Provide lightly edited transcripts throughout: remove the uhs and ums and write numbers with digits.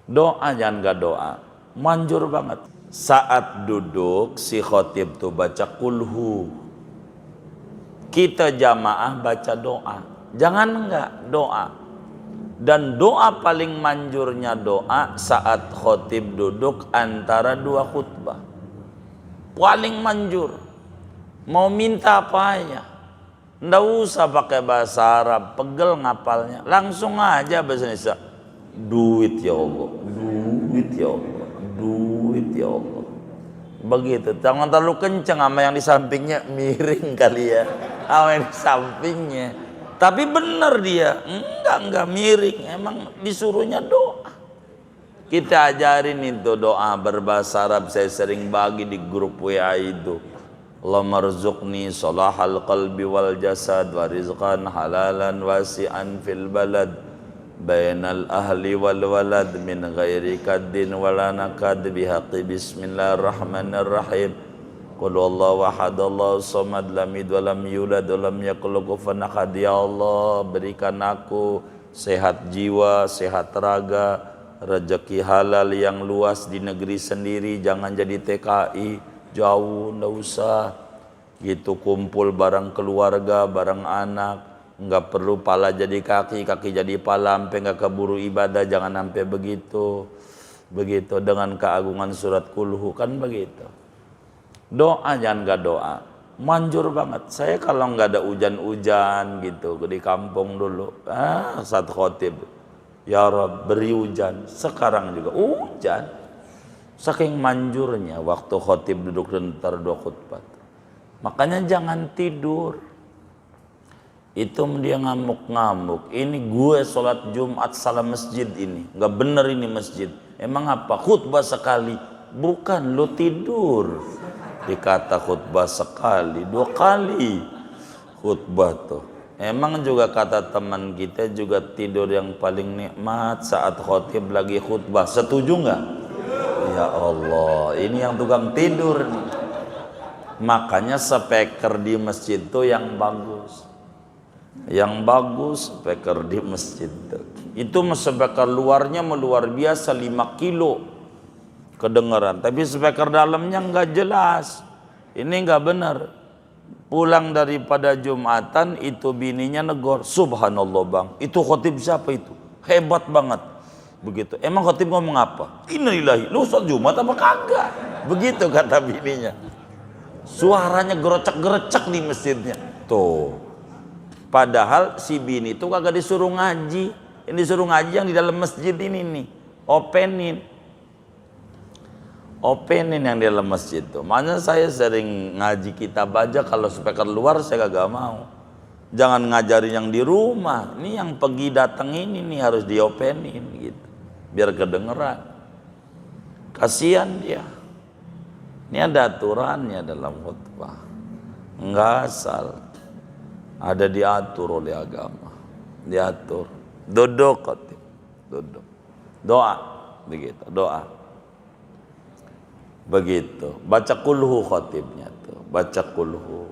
Doa jangan gak doa. Manjur banget. Saat duduk si khotib tuh baca kulhu. Kita jamaah baca doa. Jangan enggak doa. Dan doa paling manjurnya doa saat khotib duduk antara dua khutbah. Paling manjur. Mau minta apa aja. Nggak usah pakai bahasa Arab, pegel ngapalnya. Langsung aja bahasa Indonesia. Duit ya Allah, duit ya Allah, duit ya Allah. Begitu. Jangan terlalu kenceng sama yang di sampingnya, miring kali ya. Sama yang di sampingnya. Tapi benar dia, enggak miring. Emang disuruhnya doa. Kita ajarin itu doa berbahasa Arab. Saya sering bagi di grup WA itu. Allahumma rzuqni salahal qalbi wal jasad wa rizqan halalan wasi'an fil balad bainal ahli wal walad min ghairi kaddin wala nakad bihaqqi bismillahirrahmanirrahim qul huwallahu ahad Allahu samad lam yalid wa lam yulad wa lam yakul lahu kufuwan ahad. Ya Allah, berikan aku sehat jiwa, sehat raga, rezeki halal yang luas di negeri sendiri, jangan jadi TKI jauh, ndak usah gitu, kumpul bareng keluarga, bareng anak, nggak perlu pala jadi kaki, kaki jadi pala, sampai nggak keburu ibadah, jangan sampai begitu. Begitu dengan keagungan surat kulhu kan begitu. Doa jangan nggak doa, manjur banget. Saya kalau nggak ada hujan-hujan gitu di kampung dulu, saat khotib, ya Rabb beri hujan. Sekarang juga hujan. Saking manjurnya waktu khotib duduk sebentar dua khutbah. Makanya jangan tidur. Itu dia ngamuk-ngamuk. Ini gue sholat Jumat salah masjid ini. Gak bener ini masjid. Emang apa? Khutbah sekali. Bukan, lo tidur. Dikata khutbah sekali, 2 kali khutbah tuh. Emang juga kata teman kita juga tidur yang paling nikmat saat khotib lagi khutbah. Setuju nggak? Ya Allah, ini yang tukang tidur nih. Makanya speaker di masjid tuh yang bagus. Yang bagus speaker di masjid tuh. Itu speaker luarnya luar biasa 5 kilo kedengaran. Tapi speaker dalamnya nggak jelas. Ini nggak benar. Pulang daripada Jumatan itu bininya negor. Subhanallah bang, itu khotib siapa itu? Hebat banget. Begitu. Emang khotib ngomong apa? Innalillahi, lu sholat Jumat apa kagak? Begitu kata bininya. Suaranya gerocek-gerecek di masjidnya. Tuh. Padahal si bini itu kagak disuruh ngaji. Yang disuruh ngaji yang di dalam masjid ini nih. Openin yang di dalam masjid tuh. Makanya saya sering ngaji kitab aja, kalau speaker luar saya kagak mau. Jangan ngajarin yang di rumah. Ini yang pergi datang ini nih harus diopenin gitu. Biar kedengeran. Kasihan dia. Ini ada aturannya dalam khutbah. Enggak asal. Ada diatur oleh agama. Diatur. Duduk khotib. Duduk. Doa. Begitu. Doa. Begitu. Baca kulhu khotibnya tuh. Baca kulhu.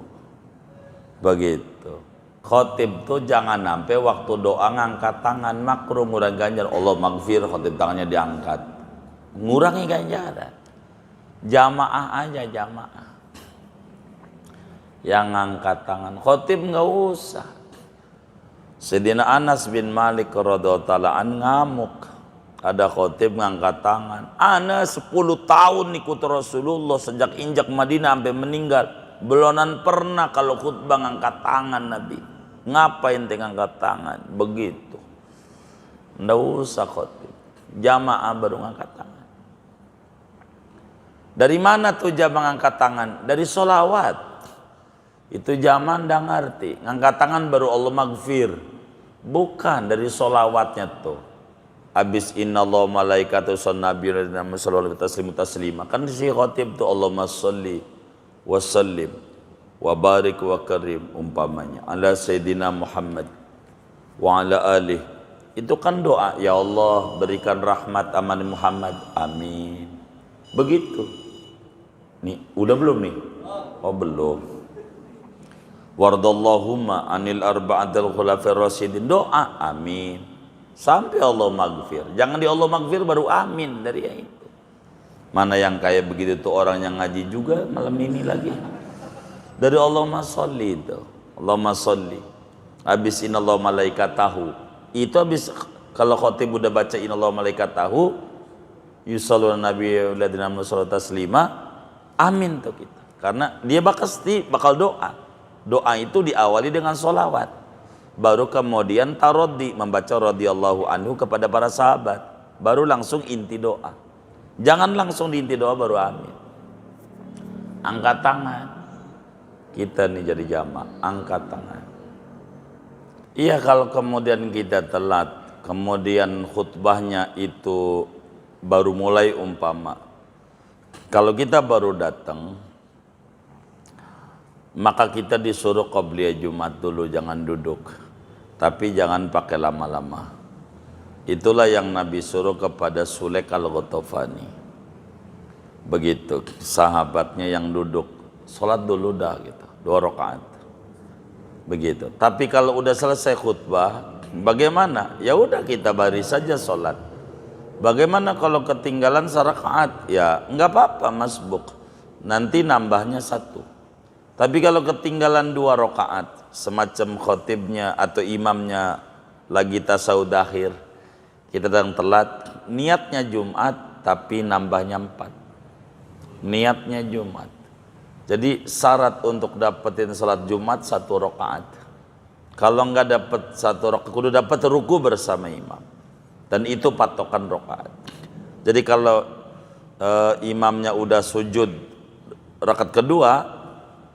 Begitu. Khotib tuh jangan sampai waktu doa ngangkat tangan, makruh, ngurang ganjar. Allah maghfir, khotib tangannya diangkat, ngurangi ganjaran. Jamaah aja, jamaah yang ngangkat tangan. Khotib nggak usah. Sayyidina Anas bin Malik radhiyallahu ta'ala an ngamuk. Ada khotib ngangkat tangan. Ana 10 tahun ikut Rasulullah sejak injak Madinah sampai meninggal. Belonan pernah kalau khutbah ngangkat tangan Nabi. Ngapain ngangkat tangan? Begitu. Nggak usah khotib. Jamaah baru ngangkat tangan. Dari mana tuh jamaah ngangkat tangan? Dari sholawat. Itu zaman nggak ngerti. Ngangkat tangan baru Allah maghfir. Bukan dari sholawatnya tuh. Abis innallaha malaikatu sannabiyuna sallallahu alaihi taslima. Kan si khotib tuh Allahumma sholli wa sallim wa barik wa karim umpamanya ala sayyidina Muhammad wa ala alih. Itu kan doa, ya Allah berikan rahmat aman Muhammad, amin. Begitu. Nih, udah belum nih? Oh belum. Wardallahumma anil arba'atil khulafir rasyidin, doa, amin. sampai Allah maghfir. Jangan di Allah maghfir baru amin dari yang itu. Mana yang kayak begitu tuh orang yang ngaji juga malam ini lagi. Dari Allahumma sholli itu. Allahumma sholli. Habis inallahu malaikatahu. Itu habis kalau khotib udah baca inallahu malaikatahu yusholluna nabiyya walladzina amanu sholatu taslima, amin tuh kita. Karena dia bakal doa. Doa itu diawali dengan sholawat. Baru kemudian taroddi, membaca radhiyallahu anhu kepada para sahabat. Baru langsung inti doa. Jangan langsung di inti doa baru amin. Angkat tangan. Kita nih jadi jamaah, angkat tangan. Iya, kalau kemudian kita telat, kemudian khutbahnya itu baru mulai umpama. Kalau kita baru datang, maka kita disuruh qobliyah Jumat dulu, jangan duduk. Tapi jangan pakai lama-lama. Itulah yang Nabi suruh kepada Sulaik al-Ghatafani. Begitu, sahabatnya yang duduk, sholat dulu dah gitu, 2 rakaat. Begitu. Tapi kalau udah selesai khutbah, bagaimana? Ya udah kita baris saja sholat. Bagaimana kalau ketinggalan serakaat? Ya nggak apa-apa, masbuk. Nanti nambahnya 1. Tapi kalau ketinggalan 2 rakaat, semacam khotibnya atau imamnya lagi tasawuf akhir, kita datang telat, niatnya Jumat tapi nambahnya 4. Niatnya Jumat. Jadi syarat untuk dapetin salat Jumat 1 rakaat. Kalau nggak dapet 1 rakaat, kudu dapet ruku bersama imam. Dan itu patokan rakaat. Jadi kalau imamnya udah sujud rakaat kedua,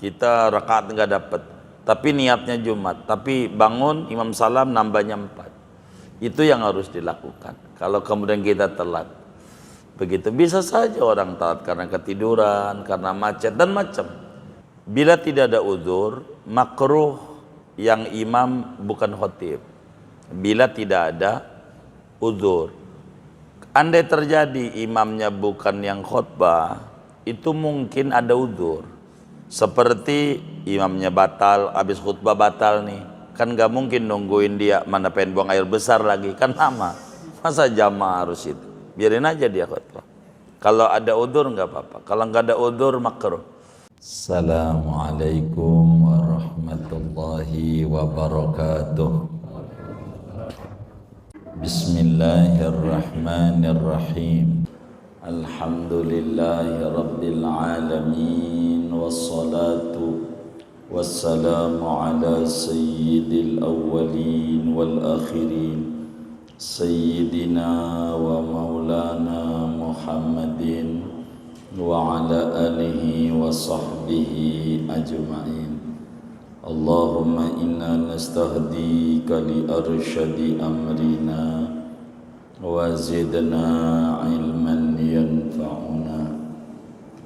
kita rakaat nggak dapet. Tapi niatnya Jumat. Tapi bangun imam salam nambahnya 4. Itu yang harus dilakukan. Kalau kemudian kita telat, begitu. Bisa saja orang telat karena ketiduran, karena macet dan macam. Bila tidak ada uzur, makruh yang imam bukan khotib. Bila tidak ada uzur, andai terjadi imamnya bukan yang khutbah, itu mungkin ada uzur. Seperti imamnya batal, habis khutbah batal nih, kan gak mungkin nungguin dia mana pengen buang air besar lagi, kan lama. Masa jamaah harus itu? Biarin aja dia khutbah. Kalau ada udzur nggak apa-apa. Kalau nggak ada udzur makruh. Assalamualaikum warahmatullahi wabarakatuh. Bismillahirrahmanirrahim. Alhamdulillahi rabbil alamin, wassalatu wassalamu ala sayyidil awwalin wal akhirin, Sayyidina wa maulana Muhammadin wa ala alihi wa sahbihi ajma'in. Allahumma inna nastahdika li arsyadi amrina wa zidna ilman yanfa'una.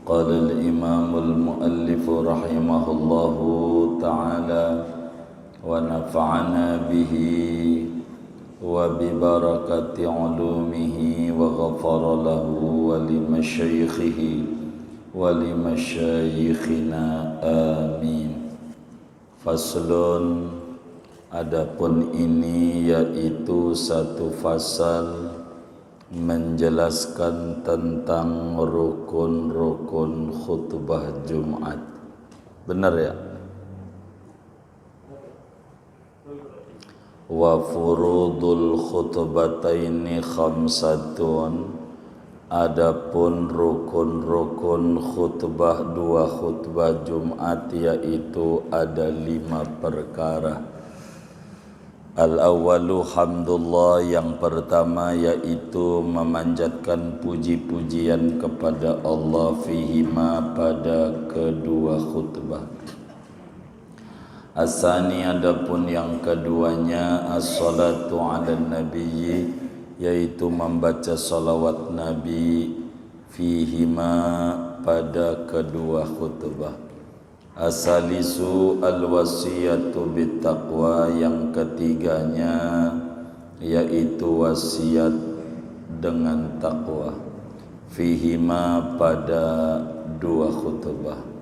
Qala al-imam al-muallif rahimahullahu ta'ala wa nafa'ana bihi wa bi barakati ulumihi wa ghafara lahu wa li masyayikhihi wa li masyayikhina, amin. Faslun, adapun ini yaitu satu fasal menjelaskan tentang rukun-rukun khutbah Jumat. Benar ya? Wa furudul khutbataini khamsatun, adapun rukun-rukun khutbah 2 khutbah Jumat yaitu ada 5 perkara. Al-awwalu hamdulillah, yang pertama yaitu memanjatkan puji-pujian kepada Allah fihima, pada kedua khutbah. Asani, adapun yang keduanya as-salatu ala nabiyyi, yaitu membaca salawat Nabi fihima, pada kedua khutbah. Asalisu al-wasiyatu bittaqwa, yang ketiganya yaitu wasiat dengan takwa fihima, pada 2 khutbah.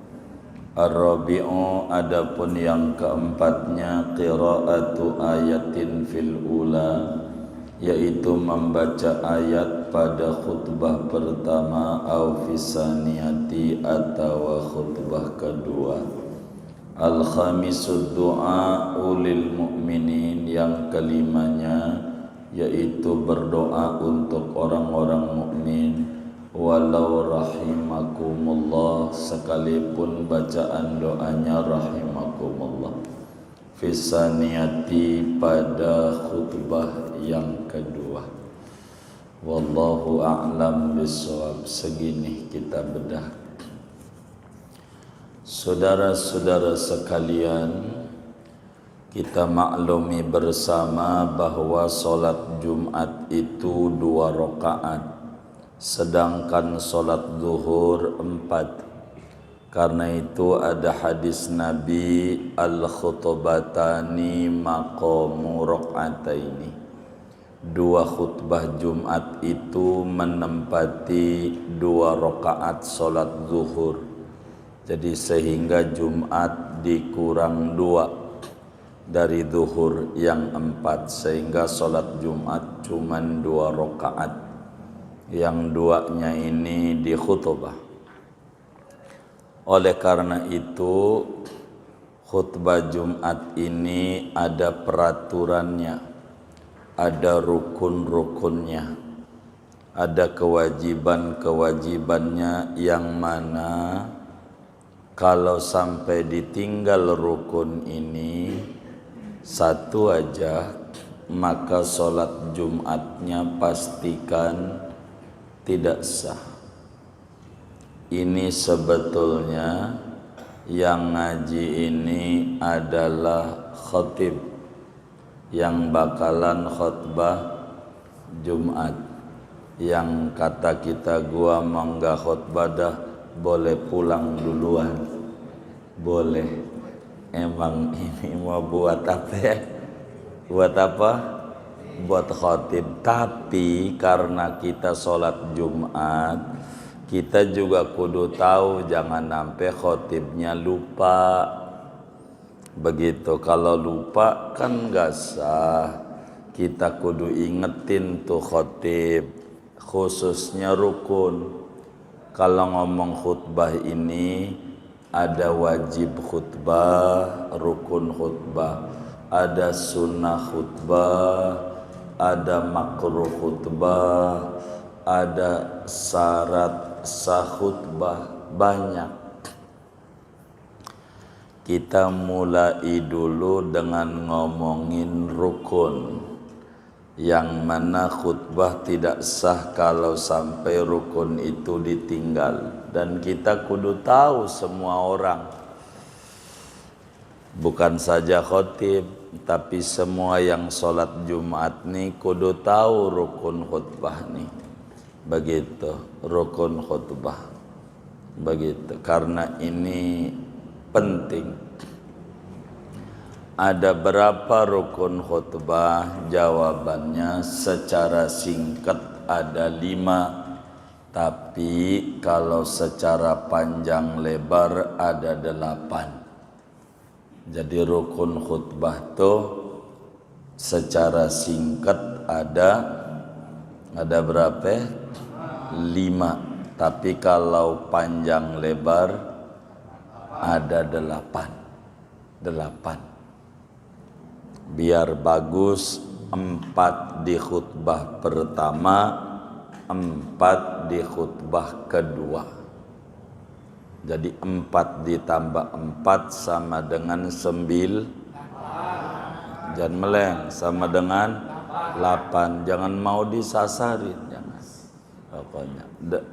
Ar-rabi'u, adapun yang keempatnya qira'atu ayatin fil ula, yaitu membaca ayat pada khutbah pertama au fisaniyati atau khutbah kedua. Al-khamisud du'a ulil mu'minin, yang kelimanya yaitu berdoa untuk orang-orang mukmin, walau rahimakumullah, sekalipun bacaan doanya rahimakumullah. Fisaniyati, pada khutbah yang kedua. Wallahu a'lam bishawab. Segini kita bedah. Saudara-saudara sekalian, kita maklumi bersama bahwa solat Jumat itu 2 rakaat, sedangkan solat zuhur 4. Karena itu ada hadis Nabi, al-khutbatani maqamu rakaataini. 2 khutbah Jumat itu menempati 2 rakaat solat zuhur. Jadi sehingga Jumat dikurang 2 dari zuhur yang 4, sehingga solat Jumat cuman 2 rakaat. Yang 2-nya ini di khutbah. Oleh karena itu khutbah Jumat ini ada peraturannya, ada rukun-rukunnya, ada kewajiban-kewajibannya, yang mana kalau sampai ditinggal rukun ini satu aja, maka sholat Jumatnya pastikan tidak sah. Ini sebetulnya yang ngaji ini adalah khatib yang bakalan khutbah Jumat. Yang kata kita, gua mangga khutbah dah, boleh pulang duluan. Boleh. Emang ini mau buat apa ya? Buat apa? Buat khatib. Tapi karena kita sholat Jumat, kita juga kudu tahu, jangan sampai khotibnya lupa. Begitu, kalau lupa kan gak sah. Kita kudu ingetin tuh khotib, khususnya rukun. Kalau ngomong khutbah ini ada wajib khutbah, rukun khutbah, ada sunnah khutbah, ada makruh khutbah, ada syarat sah khutbah, banyak. Kita mulai dulu dengan ngomongin rukun, yang mana khutbah tidak sah kalau sampai rukun itu ditinggal. Dan kita kudu tahu semua orang, bukan saja khotib, tapi semua yang sholat Jumat nih kudu tahu rukun khutbah nih. Begitu, rukun khutbah. Begitu, karena ini penting. Ada berapa rukun khutbah? Jawabannya secara singkat ada 5, tapi kalau secara panjang lebar ada 8. Jadi rukun khutbah tuh secara singkat ada berapa? 5, tapi kalau panjang lebar ada 8. Biar bagus, 4 di khutbah pertama, 4 di khutbah kedua. Jadi 4 ditambah 4 sama dengan 9. Jangan meleng, sama dengan 8. Jangan mau disasarin, jangan. Pokoknya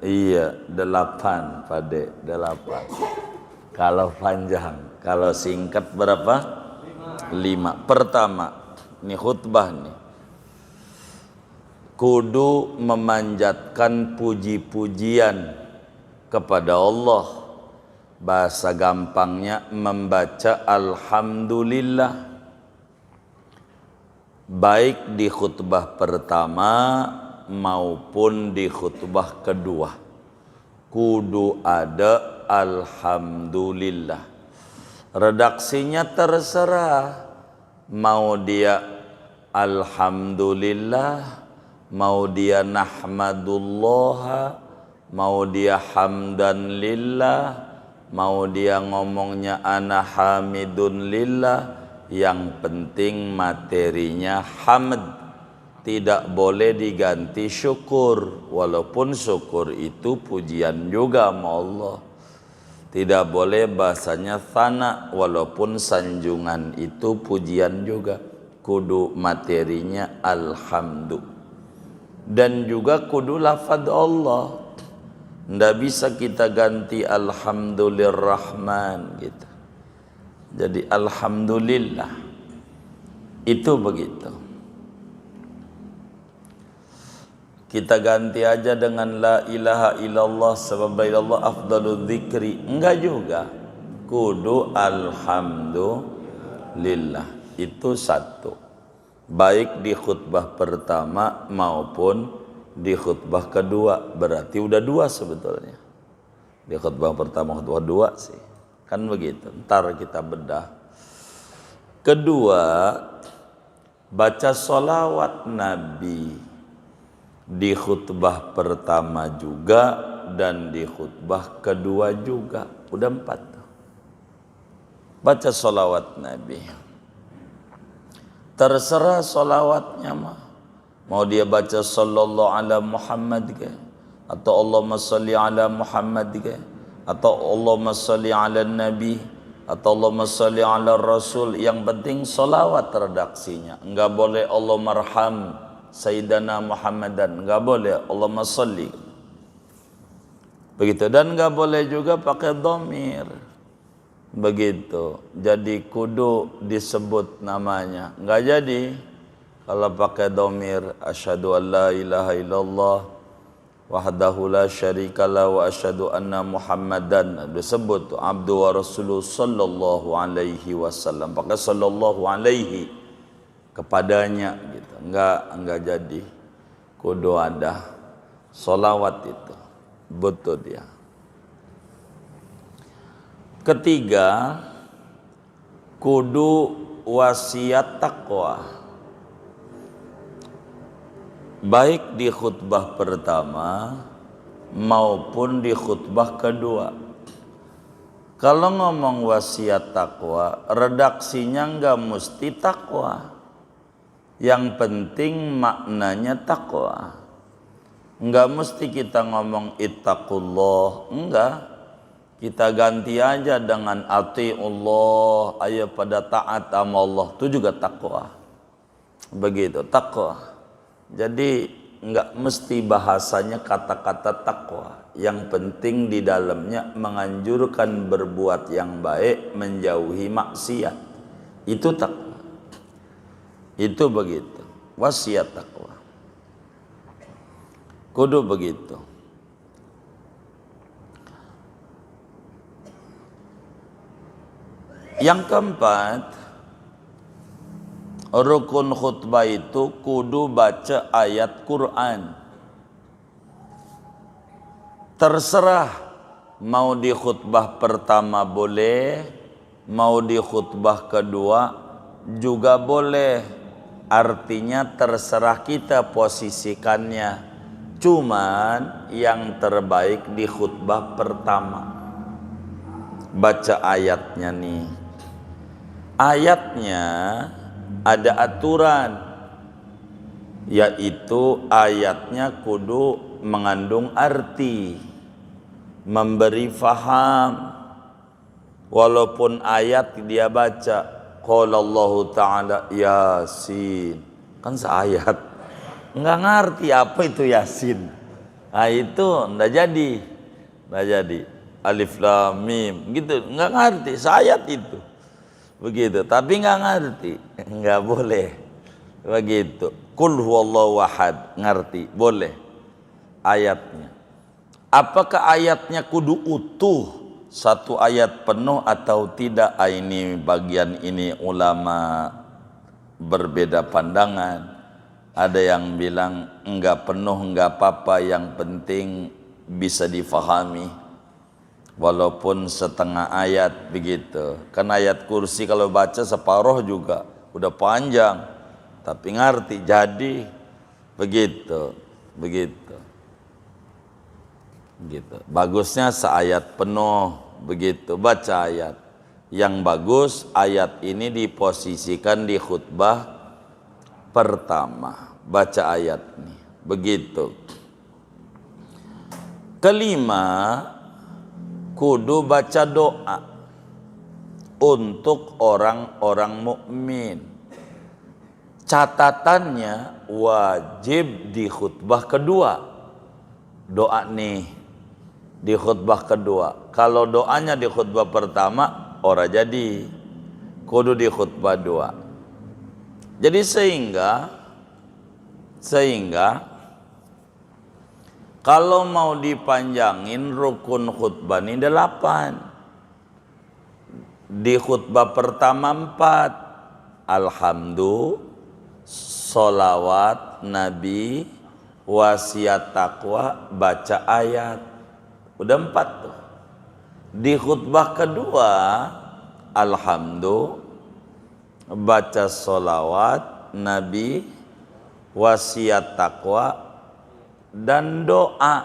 iya 8 Pade, 8. Kalau panjang, kalau singkat berapa? 5. Pertama, ini khutbah nih, kudu memanjatkan puji-pujian kepada Allah. Bahasa gampangnya membaca alhamdulillah, baik di khutbah pertama maupun di khutbah kedua. Kudu ada alhamdulillah. Redaksinya terserah, mau dia alhamdulillah, mau dia nahmadullah, mau dia hamdan lillah, mau dia ngomongnya ana hamidun lillah, yang penting materinya hamd. Tidak boleh diganti syukur, walaupun syukur itu pujian juga sama Allah. Tidak boleh bahasanya thana, walaupun sanjungan itu pujian juga. Kudu materinya alhamdu. Dan juga kudu lafaz Allah. Nggak bisa kita ganti alhamdulillahirrahman gitu. Jadi alhamdulillah. Itu begitu. Kita ganti aja dengan la ilaha illallah, sebab ilallah afdalul dzikri. Enggak juga. Kudu alhamdulillah. Itu satu. Baik di khutbah pertama maupun di khutbah kedua. Berarti udah dua sebetulnya. Di khutbah pertama, khutbah dua sih. Kan begitu. Ntar kita bedah. Kedua, baca sholawat Nabi. Di khutbah pertama juga dan di khutbah kedua juga. Udah 4 tuh. Baca sholawat Nabi. Terserah sholawatnya mah. Mau dia baca sallallahu ala Muhammad ke, atau Allahumma salli ala Muhammad ke, atau Allahumma salli ala Nabi, atau Allahumma salli ala Rasul. Yang penting sholawat redaksinya. Enggak boleh Allahumma arham Sayyidana Muhammadan, enggak boleh Allahumma salli. Begitu. Dan enggak boleh juga pakai dhamir. Begitu. Jadi kudu disebut namanya. Enggak jadi kalau pakai dhamir, asyhadu an la ilaha illallah wahdahu la syarikalah wa asyhadu anna Muhammadan, disebut abdu wa rasuluh sallallahu alaihi wasallam. Pakai sallallahu alaihi kepadanya gitu. Enggak jadi. Kudu ada sholawat itu. Betul dia. Ketiga, kudu wasiat takwa. Baik di khutbah pertama maupun di khutbah kedua. Kalau ngomong wasiat takwa, redaksinya enggak mesti takwa. Yang penting maknanya takwa. Enggak mesti kita ngomong ittaqullah, enggak. Kita ganti aja dengan atiullah, ayo pada taat sama Allah. Itu juga takwa. Begitu, takwa. Jadi enggak mesti bahasanya kata-kata takwa. Yang penting di dalamnya menganjurkan berbuat yang baik, menjauhi maksiat. Itu takwa. Itu begitu. Wasiat takwa. Kudu begitu. Yang keempat, rukun khutbah itu kudu baca ayat Quran. Terserah mau di khutbah pertama boleh, mau di khutbah kedua juga boleh. Artinya terserah kita posisikannya. Cuman yang terbaik di khutbah pertama. Baca ayatnya nih. Ayatnya ada aturan, yaitu ayatnya kudu mengandung arti, memberi faham. Walaupun ayat dia baca qala Allah Ta'ala Yasin, kan seayat, nggak ngerti apa itu Yasin. Nah itu nggak jadi alif lam mim gitu, nggak ngerti seayat itu. Begitu, tapi nggak ngerti, nggak boleh begitu. Qul huwallahu ahad, ngerti, boleh ayatnya. Apakah ayatnya kudu utuh satu ayat penuh atau tidak? Ini bagian ini ulama berbeda pandangan. Ada yang bilang enggak penuh enggak apa-apa, yang penting bisa difahami walaupun setengah ayat begitu. Kan ayat kursi kalau baca separuh juga udah panjang, tapi ngerti jadi begitu. Bagusnya seayat penuh begitu, baca ayat. Yang bagus ayat ini diposisikan di khutbah pertama, baca ayat ini begitu. Kelima, kudu baca doa untuk orang-orang mukmin. Catatannya wajib di khutbah kedua. Doa nih di khutbah kedua. Kalau doanya di khutbah pertama, ora jadi. Kudu di khutbah dua. Jadi sehingga kalau mau dipanjangin rukun khutbah ini 8. Di khutbah pertama 4. Alhamdulillah, sholawat Nabi, wasiat takwa, baca ayat. Udah 4 tuh. Di khutbah kedua, alhamdulillah, baca sholawat Nabi, wasiat takwa, dan doa.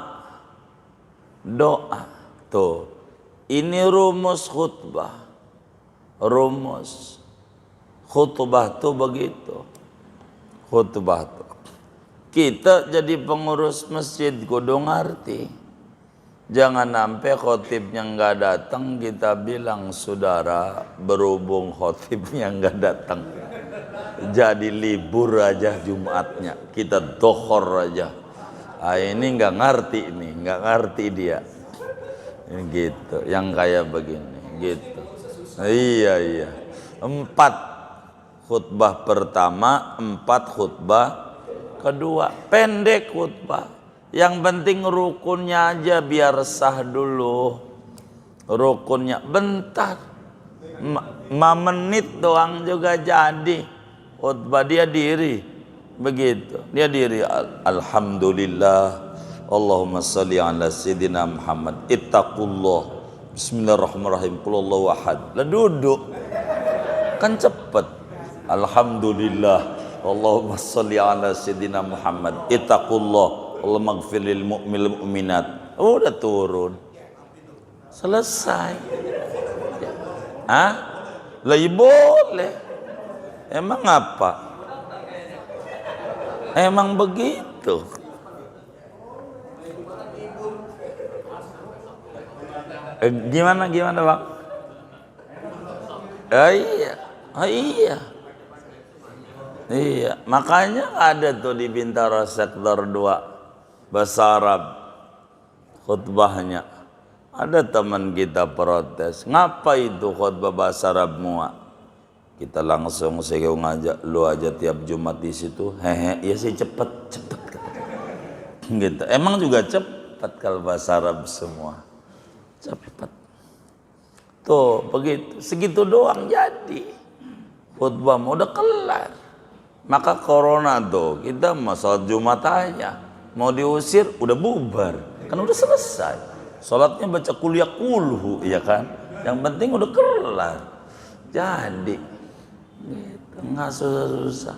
Tuh, ini rumus khutbah. Rumus khutbah tuh begitu. Khutbah tuh. Kita jadi pengurus masjid kudu ngerti. Jangan sampai khotibnya nggak datang kita bilang, saudara, berhubung khotibnya nggak datang, jadi libur aja Jumatnya, kita dohor aja. Ini nggak ngerti dia. Gitu, yang kayak begini, gitu. Iya. 4 khutbah pertama, 4 khutbah kedua. Pendek khutbah. Yang penting rukunnya aja biar sah dulu. Rukunnya bentar. 5 menit doang juga jadi. Khutbah dia diri. Begitu. Dia diri. Alhamdulillah. Allahumma salli ala sayyidina Muhammad. Ittaqullah. Bismillahirrahmanirrahim. Qulhuwallahu ahad. Lah duduk. Kan cepet. Alhamdulillah. Allahumma salli ala sayyidina Muhammad. Ittaqullah. Allahumma ighfir lil mu'minat. Udah turun. Selesai. Lah ya boleh. Emang apa? Emang begitu. Gimana Bang? Iya, makanya ada tuh di Bintaro sektor 2 bahasa Arab khutbahnya. Ada teman kita protes, ngapa itu khutbah bahasa Arab muak? Kita langsung saya ngajak, lu aja tiap Jumat di situ. Iya sih cepet. Gitu. Emang juga cepet kalau bahasa Arab semua. Cepet. Tuh begitu, segitu doang jadi. Khutbah udah kelar. Maka corona tuh, kita mau sholat Jumat aja, mau diusir udah bubar, kan udah selesai. Sholatnya baca kuliah kulhu, ya kan? Yang penting udah kelar. Jadi, gitu, nggak susah-susah.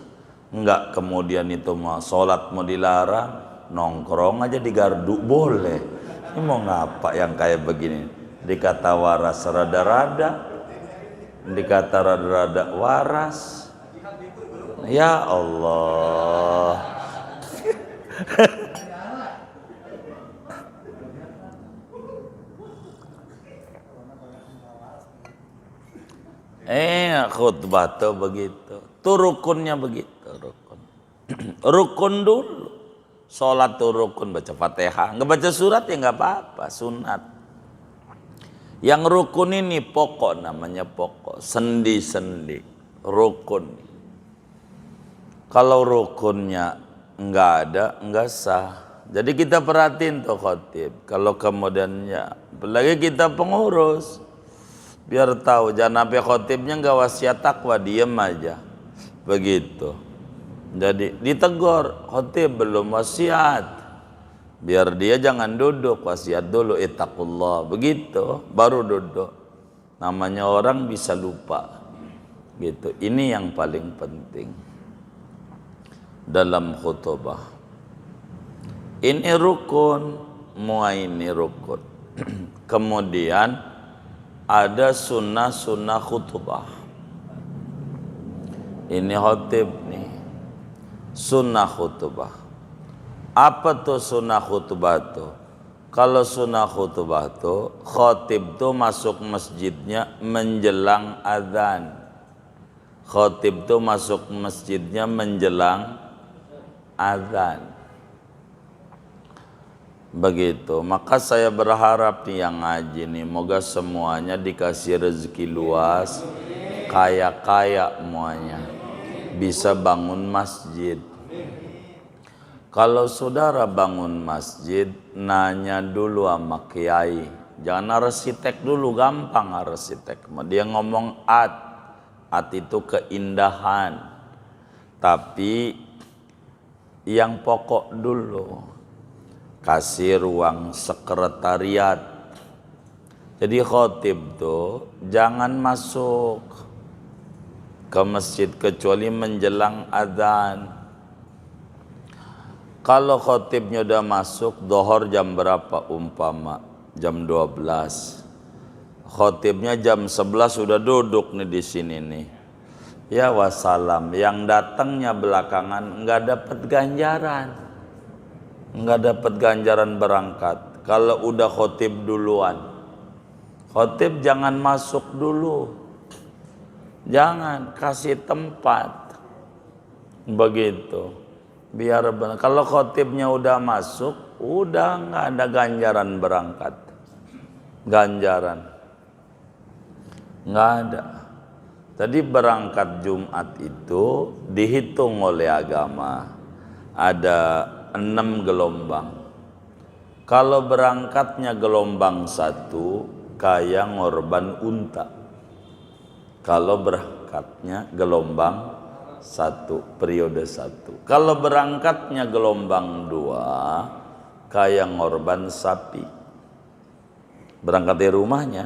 Nggak kemudian itu mau sholat mau dilarang, nongkrong aja di gardu boleh. Ini mau ngapa yang kayak begini? Dikata waras rada-rada, dikata rada-rada waras. Ya Allah. Khutbah tuh begitu. Tuh rukunnya begitu, rukun. Rukun dulu. Sholat tuh rukun, baca Fatihah. Nggak baca surat ya nggak apa-apa, sunat. Yang rukun ini pokok, namanya pokok. Sendi-sendi. Rukun. Kalau rukunnya nggak ada, nggak sah. Jadi kita perhatiin tuh khotib. Kalau kemudiannya, apalagi kita pengurus, biar tahu jangan sampai khotibnya nggak wasiat takwa, diem aja. Begitu. Jadi ditegur, khotib belum wasiat. Biar dia jangan duduk, wasiat dulu, ittaqullah. Begitu, baru duduk. Namanya orang bisa lupa. Gitu. Ini yang paling penting. dalam khutbah. Ini rukun, ini rukun. Kemudian ada sunnah-sunnah khutbah. Ini khutib nih, sunnah khutbah. Apa tuh sunnah khutbah tuh? Kalau sunnah khutbah tuh, khotib tuh masuk masjidnya menjelang azan. Khotib tuh masuk masjidnya menjelang azan. Begitu. Maka saya berharap nih yang ngaji nih, moga semuanya dikasih rezeki luas, kaya-kaya semuanya, bisa bangun masjid. Kalau saudara bangun masjid, nanya dulu sama kiai. Jangan arsitek dulu, gampang arsitek. Dia ngomong at itu keindahan. Tapi yang pokok dulu, kasih ruang sekretariat. Jadi khotib tuh jangan masuk ke masjid kecuali menjelang azan. Kalau khotibnya udah masuk, dohor jam berapa umpama? Jam 12. Khotibnya jam 11 sudah duduk nih di sini nih. Ya wassalam, yang datangnya belakangan nggak dapat ganjaran. Nggak dapat ganjaran berangkat. Kalau udah khotib duluan. Khotib jangan masuk dulu. Jangan, kasih tempat. Begitu. Biar benar. Kalau khotibnya udah masuk, udah nggak ada ganjaran berangkat. Ganjaran. Nggak ada. Tadi berangkat Jumat itu dihitung oleh agama. Ada 6 gelombang. Kalau berangkatnya gelombang 1, kayak ngorban unta. Kalau berangkatnya gelombang 1, periode 1. Kalau berangkatnya gelombang 2, kayak ngorban sapi. Berangkat dari rumahnya.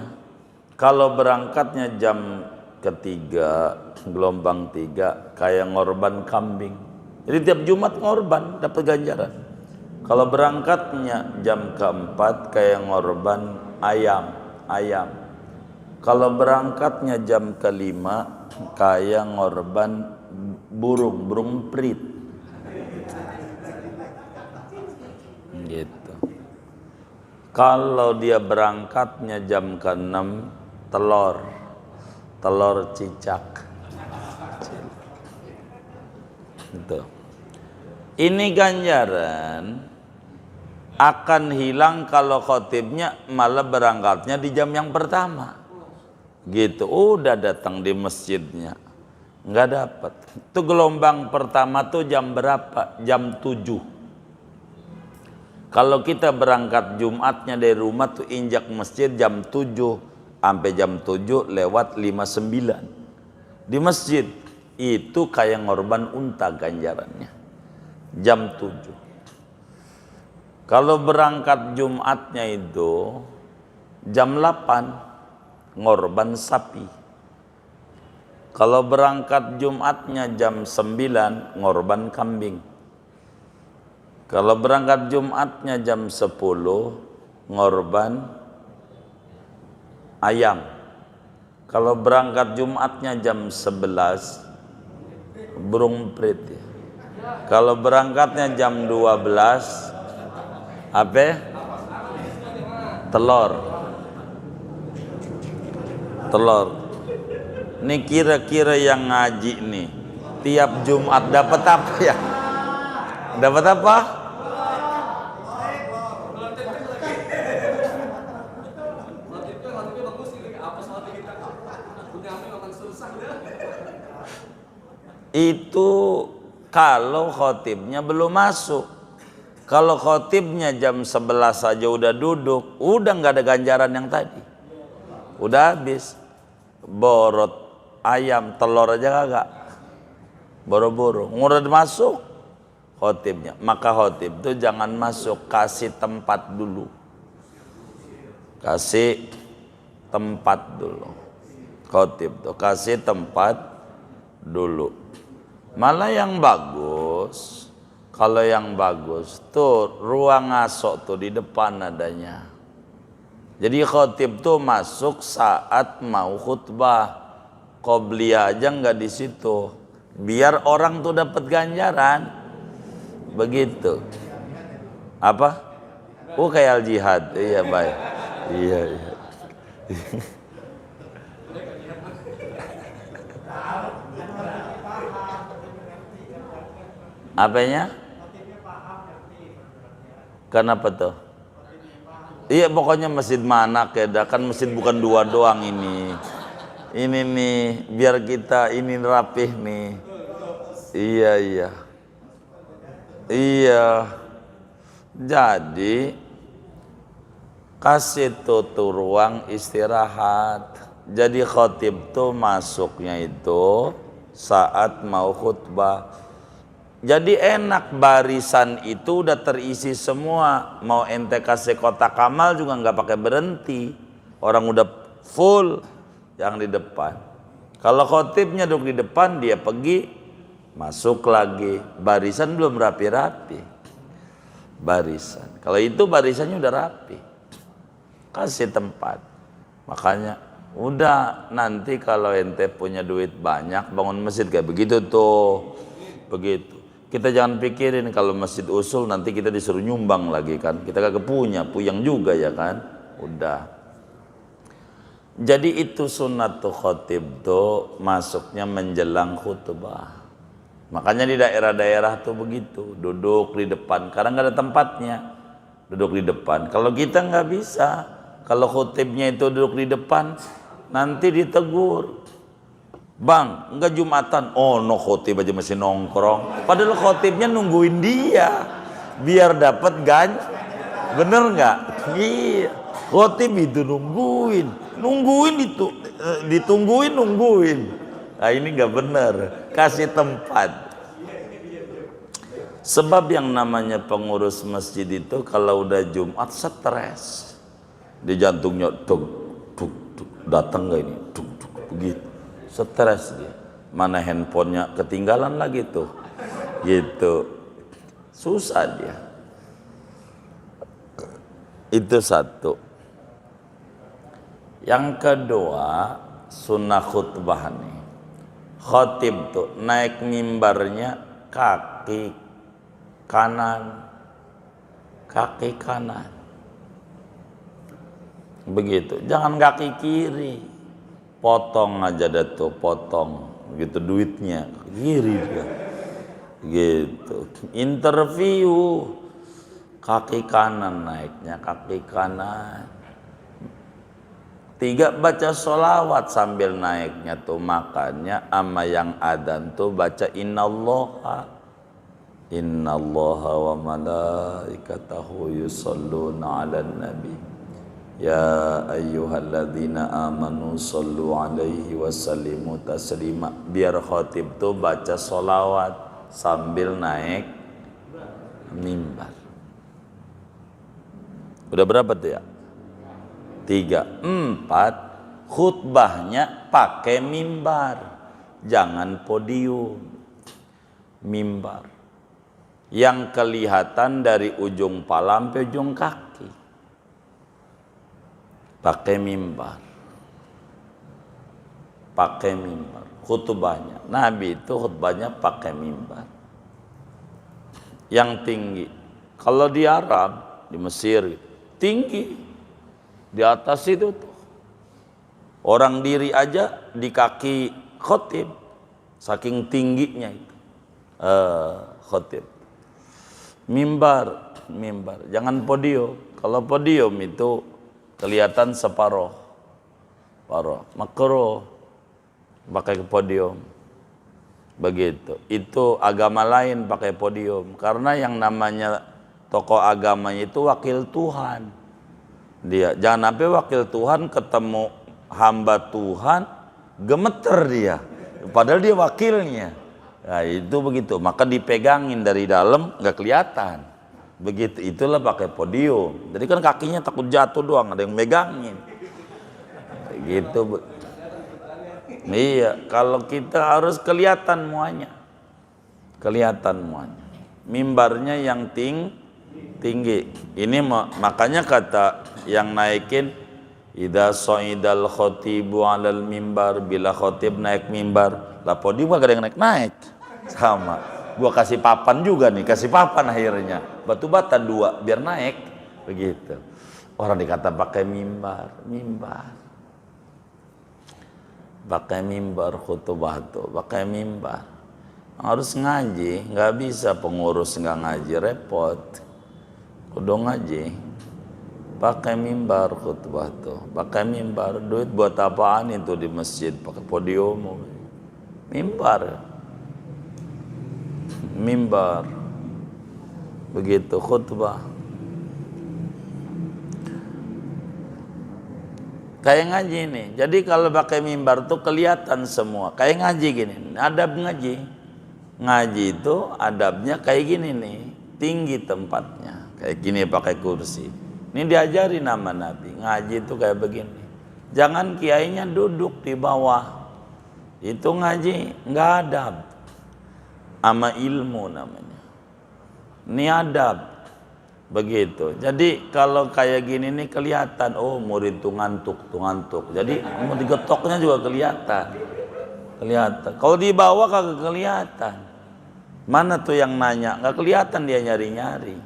Kalau berangkatnya jam ketiga, gelombang 3, kayak ngorban kambing. Jadi tiap Jumat ngorban, dapat ganjaran. Kalau berangkatnya jam keempat, kayak ngorban ayam. Kalau berangkatnya jam kelima, kayak ngorban burung perit. Gitu. Kalau dia berangkatnya jam ke-6, telur cicak. Gitu. Ini ganjaran akan hilang kalau khotibnya malah berangkatnya di jam yang pertama. Gitu, udah datang di masjidnya, nggak dapat. Itu gelombang pertama tuh jam berapa? Jam 7. Kalau kita berangkat Jumatnya dari rumah tuh injak masjid jam 7 sampai jam 7 lewat 59 di masjid. Itu kayak ngorban unta ganjarannya. Jam 7. Kalau berangkat Jumatnya itu jam 8 ngorban sapi. Kalau berangkat Jumatnya jam 9 ngorban kambing. Kalau berangkat Jumatnya jam 10 ngorban ayam. Kalau berangkat Jumatnya jam 11 burung perit. Kalau berangkatnya jam 12 apa? Telur. Ini kira-kira yang ngaji nih tiap Jumat dapat apa ya? Dapat apa? Itu kalau khotibnya belum masuk. Kalau khotibnya jam 11 saja udah duduk, udah nggak ada ganjaran yang tadi. Udah habis. Borot ayam, telur aja kagak. Boro-boro. Udah masuk khotibnya. Maka khotib itu jangan masuk, kasih tempat dulu. Kasih tempat dulu. Khotib tuh kasih tempat dulu. Malah yang bagus Kalau yang bagus tuh ruang ngasok tuh di depan adanya. Jadi khotib tuh masuk saat mau khutbah. Qobliyah aja nggak di situ. Biar orang tuh dapat ganjaran. Begitu. Apa? Kayak al jihad. Iya baik. Iya. Apanya? Kenapa tuh? Iya pokoknya masjid mana keda kan masjid bukan dua doang ini. Ini nih biar kita ini rapih nih. Iya. Jadi kasih tuh ruang istirahat. Jadi khotib tuh masuknya itu saat mau khutbah. Jadi enak barisan itu udah terisi semua. Mau ente kasih kotak amal juga nggak pakai berhenti. Orang udah full yang di depan. Kalau khotibnya duduk di depan dia pergi masuk lagi. Barisan belum rapi-rapi. Barisan. Kalau itu barisannya udah rapi. Kasih tempat. Makanya udah nanti kalau ente punya duit banyak bangun masjid kayak begitu tuh. Begitu. Kita jangan pikirin kalau masjid usul nanti kita disuruh nyumbang lagi kan. Kita kagak punya, puyang juga ya kan. Udah. Jadi itu sunnatul khotib tuh masuknya menjelang khutbah. Makanya di daerah-daerah tuh begitu. Duduk di depan. Karena nggak ada tempatnya. Duduk di depan. Kalau kita nggak bisa. Kalau khotibnya itu duduk di depan. Nanti ditegur. Bang, enggak Jumatan. Oh, no khotib aja masih nongkrong. Padahal khotibnya nungguin dia biar dapat bener nggak? Iya. Khotib itu nungguin itu ditungguin. Nah, ini nggak bener. Kasih tempat. Sebab yang namanya pengurus masjid itu kalau udah Jumat stres. Di jantungnya tuk datang nggak ini? Begitu. Stres dia. Mana handphonenya ketinggalan lagi tuh. Gitu. Susah dia. Itu satu. Yang kedua, sunnah khutbah nih. Khotib tuh naik mimbarnya kaki kanan. Kaki kanan. Begitu. Jangan kaki kiri. Potong aja dah tuh, potong gitu duitnya kiri dia gitu. Interview kaki kanan naiknya kaki kanan. 3 baca sholawat sambil naiknya tuh makannya ama yang adzan tuh baca innallaha wa malaikatahu yusholluna 'alan nabi. Ya ayyuhalladzina amanu sallu alaihi wasallimu taslima. Biar khotib tuh baca sholawat sambil naik mimbar. Udah berapa tuh ya? 3, 4. Khutbahnya pakai mimbar. Jangan podium. Mimbar. Yang kelihatan dari ujung pala sampai ujung kaki. Pakai mimbar. Khutbahnya Nabi itu khutbahnya pakai mimbar yang tinggi. Kalau di Arab, di Mesir tinggi di atas itu tuh orang diri aja di kaki khotib saking tingginya itu. Khotib mimbar jangan podium. Kalau podium itu kelihatan separuh, makruh pakai podium, begitu. Itu agama lain pakai podium, karena yang namanya tokoh agamanya itu wakil Tuhan. Dia jangan sampai wakil Tuhan ketemu hamba Tuhan gemeter dia, padahal dia wakilnya. Nah, itu begitu, maka dipegangin dari dalam nggak kelihatan. Begitu, itulah pakai podium. Jadi kan kakinya takut jatuh doang, ada yang megangin. Gitu. Iya, kalau kita harus kelihatan muanya. mimbarnya yang tinggi. Ini makanya kata yang naikin, idza sa'idal khatibu 'alal mimbar, bila khatib naik mimbar, lah podium gak ada yang naik. Sama. Gua kasih papan juga nih, kasih papan akhirnya. Batu bata 2 biar naik. Begitu. Orang dikata pakai mimbar. Pakai mimbar khutbah tuh, pakai mimbar. Harus ngaji, nggak bisa pengurus nggak ngaji, repot. Kudu ngaji. Pakai mimbar khutbah tuh, pakai mimbar. Duit buat apaan itu di masjid? Pakai podium. Mimbar. Begitu khutbah. Kayak ngaji nih. Jadi kalau pakai mimbar tuh kelihatan semua. Kayak ngaji gini. Adab ngaji. Ngaji itu adabnya kayak gini nih. Tinggi tempatnya. Kayak gini pakai kursi. Ini diajari nama Nabi. Ngaji itu kayak begini. Jangan kiainya duduk di bawah. Itu ngaji nggak adab. Ama ilmu namanya. Ini adab. Begitu. Jadi kalau kayak gini nih kelihatan, oh murid tuh ngantuk. Jadi mau digetoknya juga kelihatan. Kalau di bawah kagak kelihatan. Mana tuh yang nanya? Nggak kelihatan, dia nyari-nyari.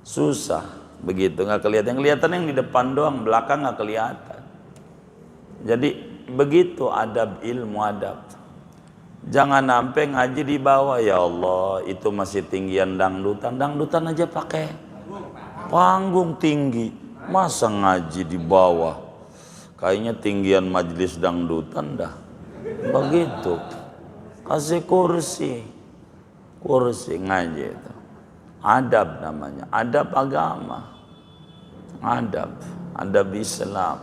Susah. Begitu, nggak kelihatan. Yang kelihatan yang di depan doang, belakang nggak kelihatan. Jadi begitu adab ilmu adab. Jangan sampai ngaji di bawah, ya Allah, itu masih tinggian dangdutan aja pakai panggung tinggi, masa ngaji di bawah? Kayaknya tinggian majelis dangdutan dah. Begitu. Kasih kursi ngaji itu. Adab namanya, adab agama. Adab Islam.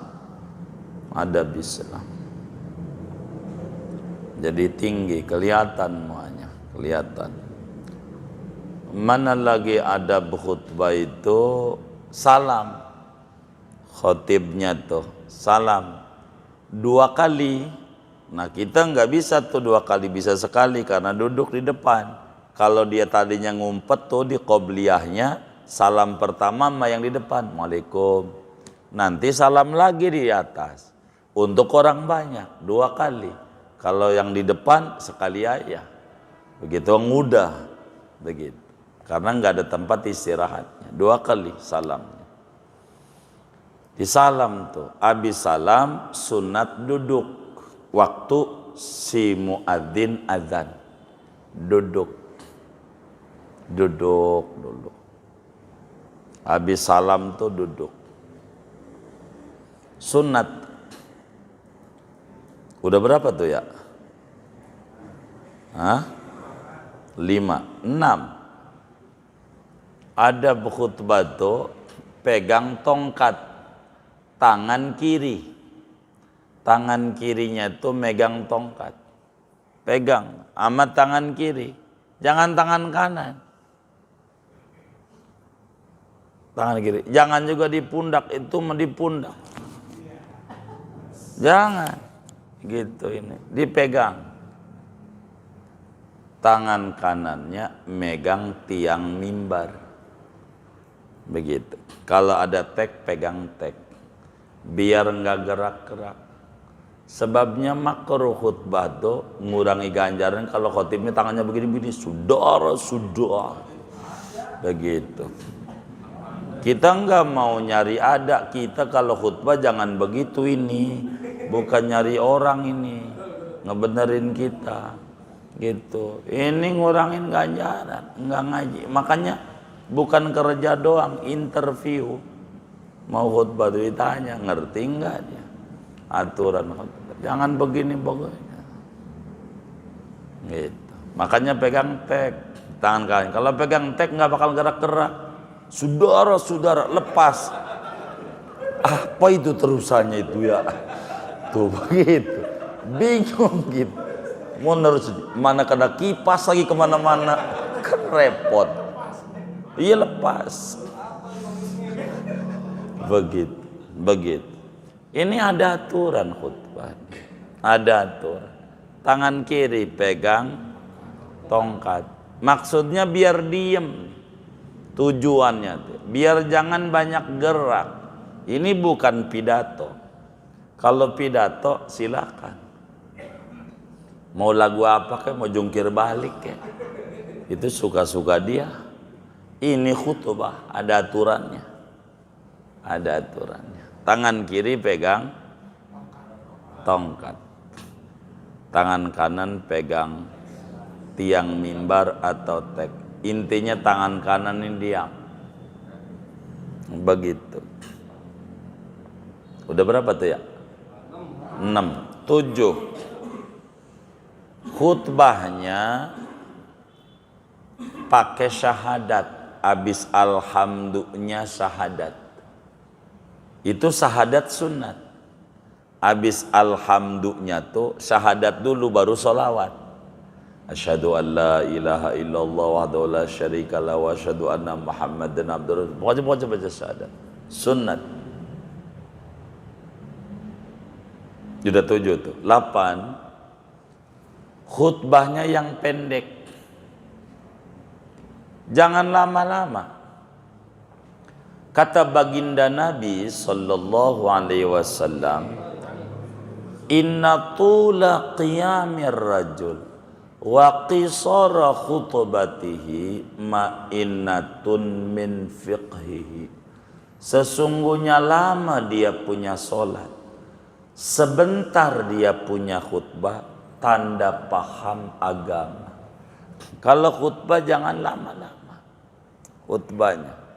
Jadi tinggi, kelihatan semuanya, kelihatan. Mana lagi adab khutbah itu salam. Khotibnya tuh salam 2 kali. Nah kita nggak bisa tuh 2 kali, bisa sekali karena duduk di depan. Kalau dia tadinya ngumpet tuh di qobliyahnya, salam pertama sama yang di depan, Waalaikum. Nanti salam lagi di atas. Untuk orang banyak 2 kali. Kalau yang di depan sekali aja. Begitu mudah. Begitu. Karena nggak ada tempat istirahatnya. 2 kali salamnya. Di salam tuh, abis salam sunat duduk waktu si muadzin azan. Duduk dulu. Habis salam tuh duduk. Sunat. Udah berapa tuh ya? 5, 6. Ada khutbah tuh pegang tongkat tangan kiri. Tangan kirinya tuh megang tongkat. Pegang sama tangan kiri. Jangan tangan kanan. Tangan kiri. Jangan juga di pundak, itu di pundak. Jangan. Gitu ini. Dipegang. Tangan kanannya megang tiang mimbar. Begitu. Kalau ada tek, pegang tek. Biar enggak gerak-gerak. Sebabnya makruh khutbah tuh ngurangi ganjaran kalau khotibnya tangannya begini-begini. Sudah. Begitu. Kita enggak mau nyari ada, kita kalau khutbah jangan begitu ini. Bukan nyari orang ini. Ngebenerin kita. Gitu. Ini ngurangin ganjaran, enggak ngaji. Makanya bukan kerja doang, interview. Mau khutbah ditanya, ngerti enggak dia? Aturan khutbah. Jangan begini. Gitu. Makanya pegang tek tangan kanan. Kalau pegang tek enggak bakal gerak-gerak. Saudara, lepas. Apa itu terusannya itu ya? Tuh begitu. Bingung gitu. Mau nerus mana kena kipas lagi kemana-mana. Kan repot. Iya lepas. Begitu. Ini ada aturan khutbah. Ada aturan. Tangan kiri pegang tongkat. Maksudnya biar diem. Tujuannya tuh, biar jangan banyak gerak. Ini bukan pidato. Kalau pidato silakan. Mau lagu apa kayak, mau jungkir balik kayak, itu suka-suka dia. Ini khutbah, ada aturannya. Ada aturannya. Tangan kiri pegang tongkat. Tangan kanan pegang tiang mimbar atau tek. Intinya tangan kanan ini diam. Begitu. Udah berapa tuh ya? 6. 7. Khutbahnya pakai syahadat. Habis alhamdulillah syahadat. Itu syahadat sunat. Habis alhamdulillah tuh syahadat dulu baru sholawat. Asyhadu an la ilaha illallah wahdahu la syarika lahu wa asyhadu anna Muhammadan abduhu. Pokoknya baca syahadat. Sunnat. Sudah 7 tuh. 8. Khutbahnya yang pendek. Jangan lama-lama. Kata baginda Nabi sallallahu alaihi wasallam, inna tula qiyamir rajul wa qisara khutbatihi ma'innatun min fiqhihi. Sesungguhnya lama dia punya solat, sebentar dia punya khutbah, tanda paham agama. Kalau khutbah jangan lama-lama khutbahnya.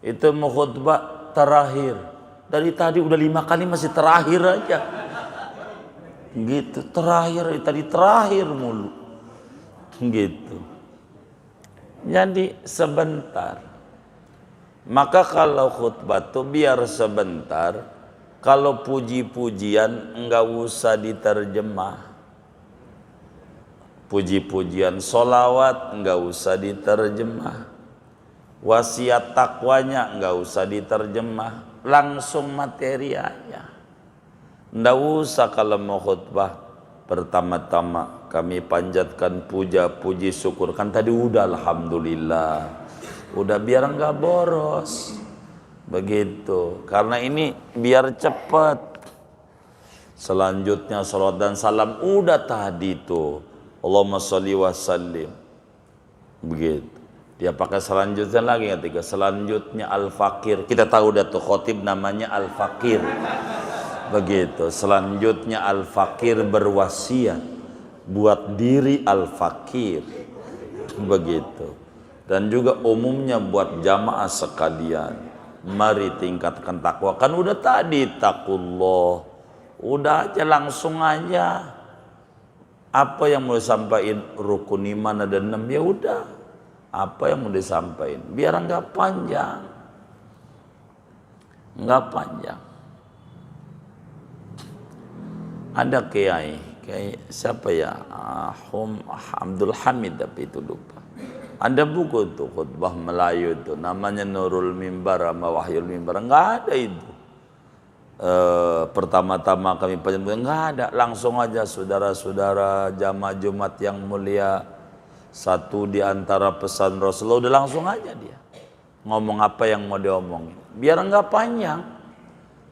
Itu mau khutbah terakhir, dari tadi udah 5 kali masih terakhir aja gitu. Terakhir, tadi terakhir mulu gitu. Jadi sebentar. Maka kalau khutbah tuh biar sebentar. Kalau puji-pujian enggak usah diterjemah. Puji-pujian solawat enggak usah diterjemah. Wasiat takwanya enggak usah diterjemah. Langsung materi aja. Enggak usah kalau mau khutbah. Pertama-tama kami panjatkan puja puji syukur. Kan tadi udah alhamdulillah. Udah biar enggak boros. Begitu. Karena ini biar cepat. Selanjutnya salawat dan salam udah tadi tuh. Allahumma sholli wa sallim. Begitu. Dia pakai selanjutnya lagi ketika selanjutnya al-fakir. Kita tahu dah tuh khotib namanya al-fakir. Begitu. Selanjutnya al-fakir berwasiat buat diri al-fakir. Begitu. Dan juga umumnya buat jamaah sekalian. Mari tingkatkan takwa. Kan udah tadi takullah. Udah aja langsung aja. Apa yang mau disampaikan rukun iman ada 6, ya udah. Apa yang mau disampaikan biar enggak panjang. Enggak panjang. Ada kiai siapa ya? Abdul Hamid tapi itu lupa. Ada buku tuh khutbah Melayu itu namanya Nurul Mimbar sama Wahyul Mimbar. Enggak ada itu. Pertama-tama kami panjatkan enggak ada, langsung aja saudara-saudara jamaah Jumat yang mulia, satu di antara pesan Rasulullah udah langsung aja dia ngomong apa yang mau diomongin biar enggak panjang.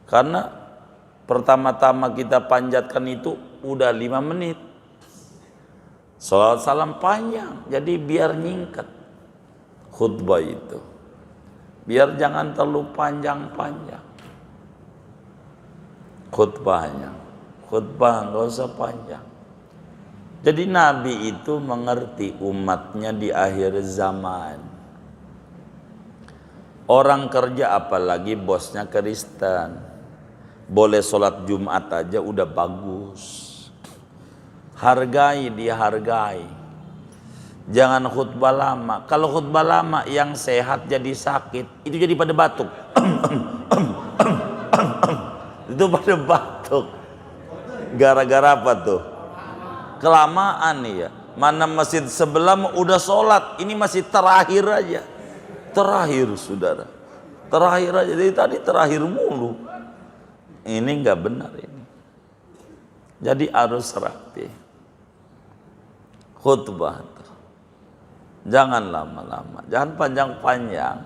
Karena pertama-tama kita panjatkan itu udah 5 menit. Salawat salam panjang, jadi biar nyingkat khutbah itu. Biar jangan terlalu panjang-panjang khutbahnya. Khutbah nggak usah panjang. Jadi Nabi itu mengerti umatnya di akhir zaman. Orang kerja apalagi bosnya Kristen, boleh sholat Jumat aja udah bagus. Hargai, dia hargai. Jangan khutbah lama. Kalau khutbah lama yang sehat jadi sakit, itu jadi pada batuk. Itu pada batuk. Gara-gara apa tuh? Kelamaan nih ya. Mana masjid sebelah udah sholat, ini masih terakhir aja. Terakhir saudara. Terakhir aja. Jadi tadi terakhir mulu. Ini nggak benar ini. Jadi harus rapi. Khutbah. Jangan lama-lama, jangan panjang-panjang.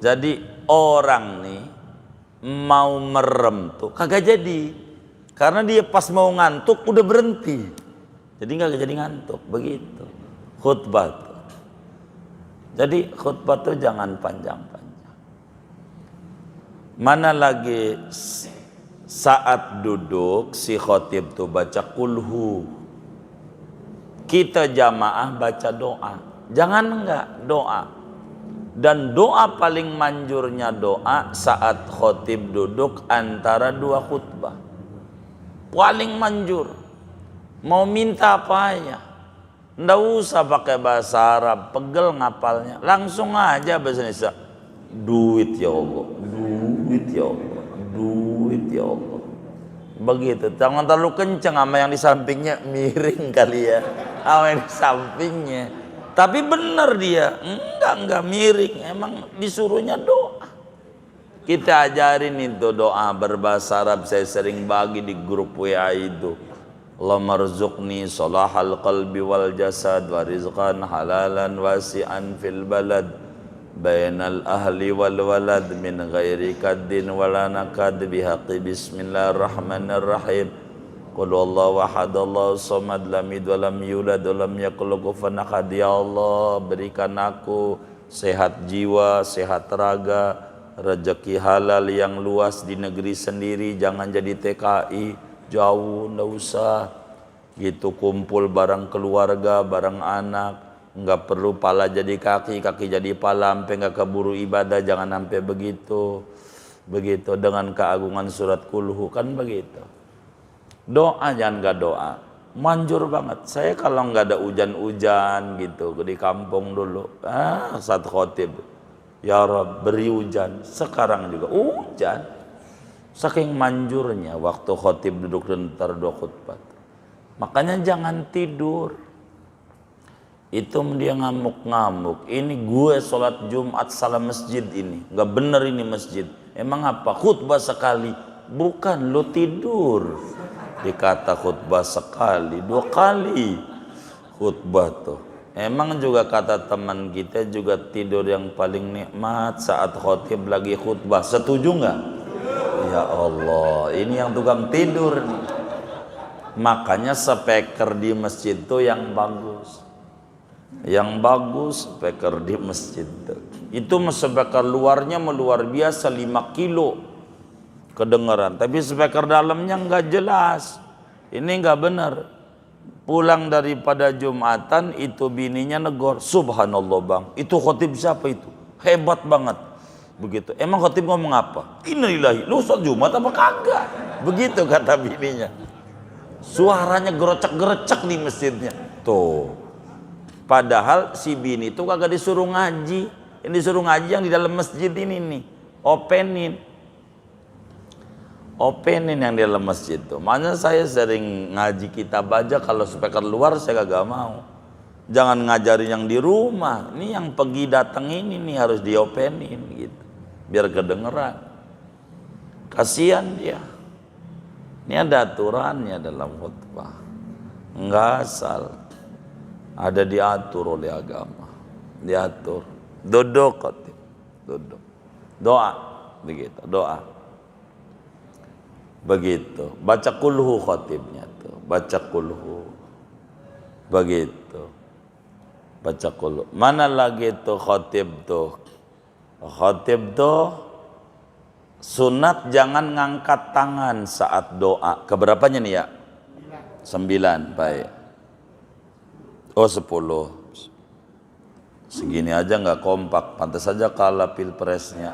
Jadi orang nih mau merem tuh kagak jadi, karena dia pas mau ngantuk udah berhenti, jadi nggak jadi ngantuk. Begitu khutbah tuh. Jadi khutbah tuh jangan panjang-panjang. Mana lagi saat duduk si khotib tuh baca kulhu, kita jamaah baca doa, jangan enggak doa. Dan doa paling manjurnya doa saat khotib duduk antara dua khutbah. Paling manjur. Mau minta apa ya? Nggak usah pakai bahasa Arab, pegel ngapalnya. Langsung aja bahasa Indonesia. Duit ya Allah, duit ya Allah, duit ya Allah. Begitu. Jangan terlalu kenceng sama yang di sampingnya, miring kali ya. Sama yang di sampingnya. Tapi benar dia, enggak miring, emang disuruhnya doa. Kita ajarin itu doa berbahasa Arab, saya sering bagi di grup WA itu. Allahumma rzuqni salahal qalbi wal jasad wa rizqan halalan wasi'an fil balad bainal ahli wal walad min ghairi kaddin wala nakad bihaqqi bismillahirrahmanirrahim. Qul huwallahu ahad Allahu samad lam yalid wa lam yulad wa lam yakul lahu kufuwan ahad. Ya Allah, berikan aku sehat jiwa, sehat raga, rezeki halal yang luas di negeri sendiri, jangan jadi TKI jauh, ndak usah gitu, kumpul bareng keluarga, bareng anak, nggak perlu pala jadi kaki, kaki jadi pala, sampai nggak keburu ibadah, jangan sampai begitu. Begitu dengan keagungan surat kulhu kan begitu. Doa jangan nggak doa, manjur banget. Saya kalau nggak ada hujan-hujan gitu di kampung dulu, saat khotib, ya Rabb beri hujan. Sekarang juga hujan, saking manjurnya waktu khotib duduk dan dua khutbah. Makanya jangan tidur. Itu dia ngamuk-ngamuk. Ini gue sholat Jumat salah masjid ini, nggak bener ini masjid. Emang apa? Khutbah sekali, bukan lo tidur. Dikata khutbah sekali, 2 kali khutbah tuh. Emang juga kata teman kita juga tidur yang paling nikmat saat khotib lagi khutbah. Setuju nggak? Ya Allah, ini yang tukang tidur nih. Makanya speaker di masjid tuh yang bagus. Yang bagus speaker di masjid tuh. Itu speaker luarnya luar biasa 5 kilo kedengaran, tapi speaker dalamnya nggak jelas. Ini nggak benar. Pulang daripada Jumatan itu bininya negor, subhanallah bang, itu khotib siapa itu? Hebat banget. Begitu. Emang khotib ngomong apa? Innalillahi, lu sholat Jumat apa kagak? Begitu kata bininya. Suaranya gerocek-gerecek di masjidnya. Tuh. Padahal si bini itu kagak disuruh ngaji. Yang disuruh ngaji yang di dalam masjid ini nih. Openin yang di dalam masjid tuh. Makanya saya sering ngaji kitab aja, kalau speaker luar saya kagak mau. Jangan ngajarin yang di rumah. Ini yang pergi datang ini nih harus diopenin gitu. Biar kedengeran. Kasihan dia. Ini ada aturannya dalam khutbah. Enggak asal. Ada diatur oleh agama. Diatur. Duduk khotib. Duduk. Doa. Begitu. Doa. Begitu, baca kulhu khotibnya tuh, baca kulhu, begitu, baca kulhu. Mana lagi tuh khotib tuh? Khotib tuh sunat jangan ngangkat tangan saat doa. Keberapanya nih ya? 9, baik. Oh 10. Segini aja nggak kompak, pantas saja kalah pilpresnya.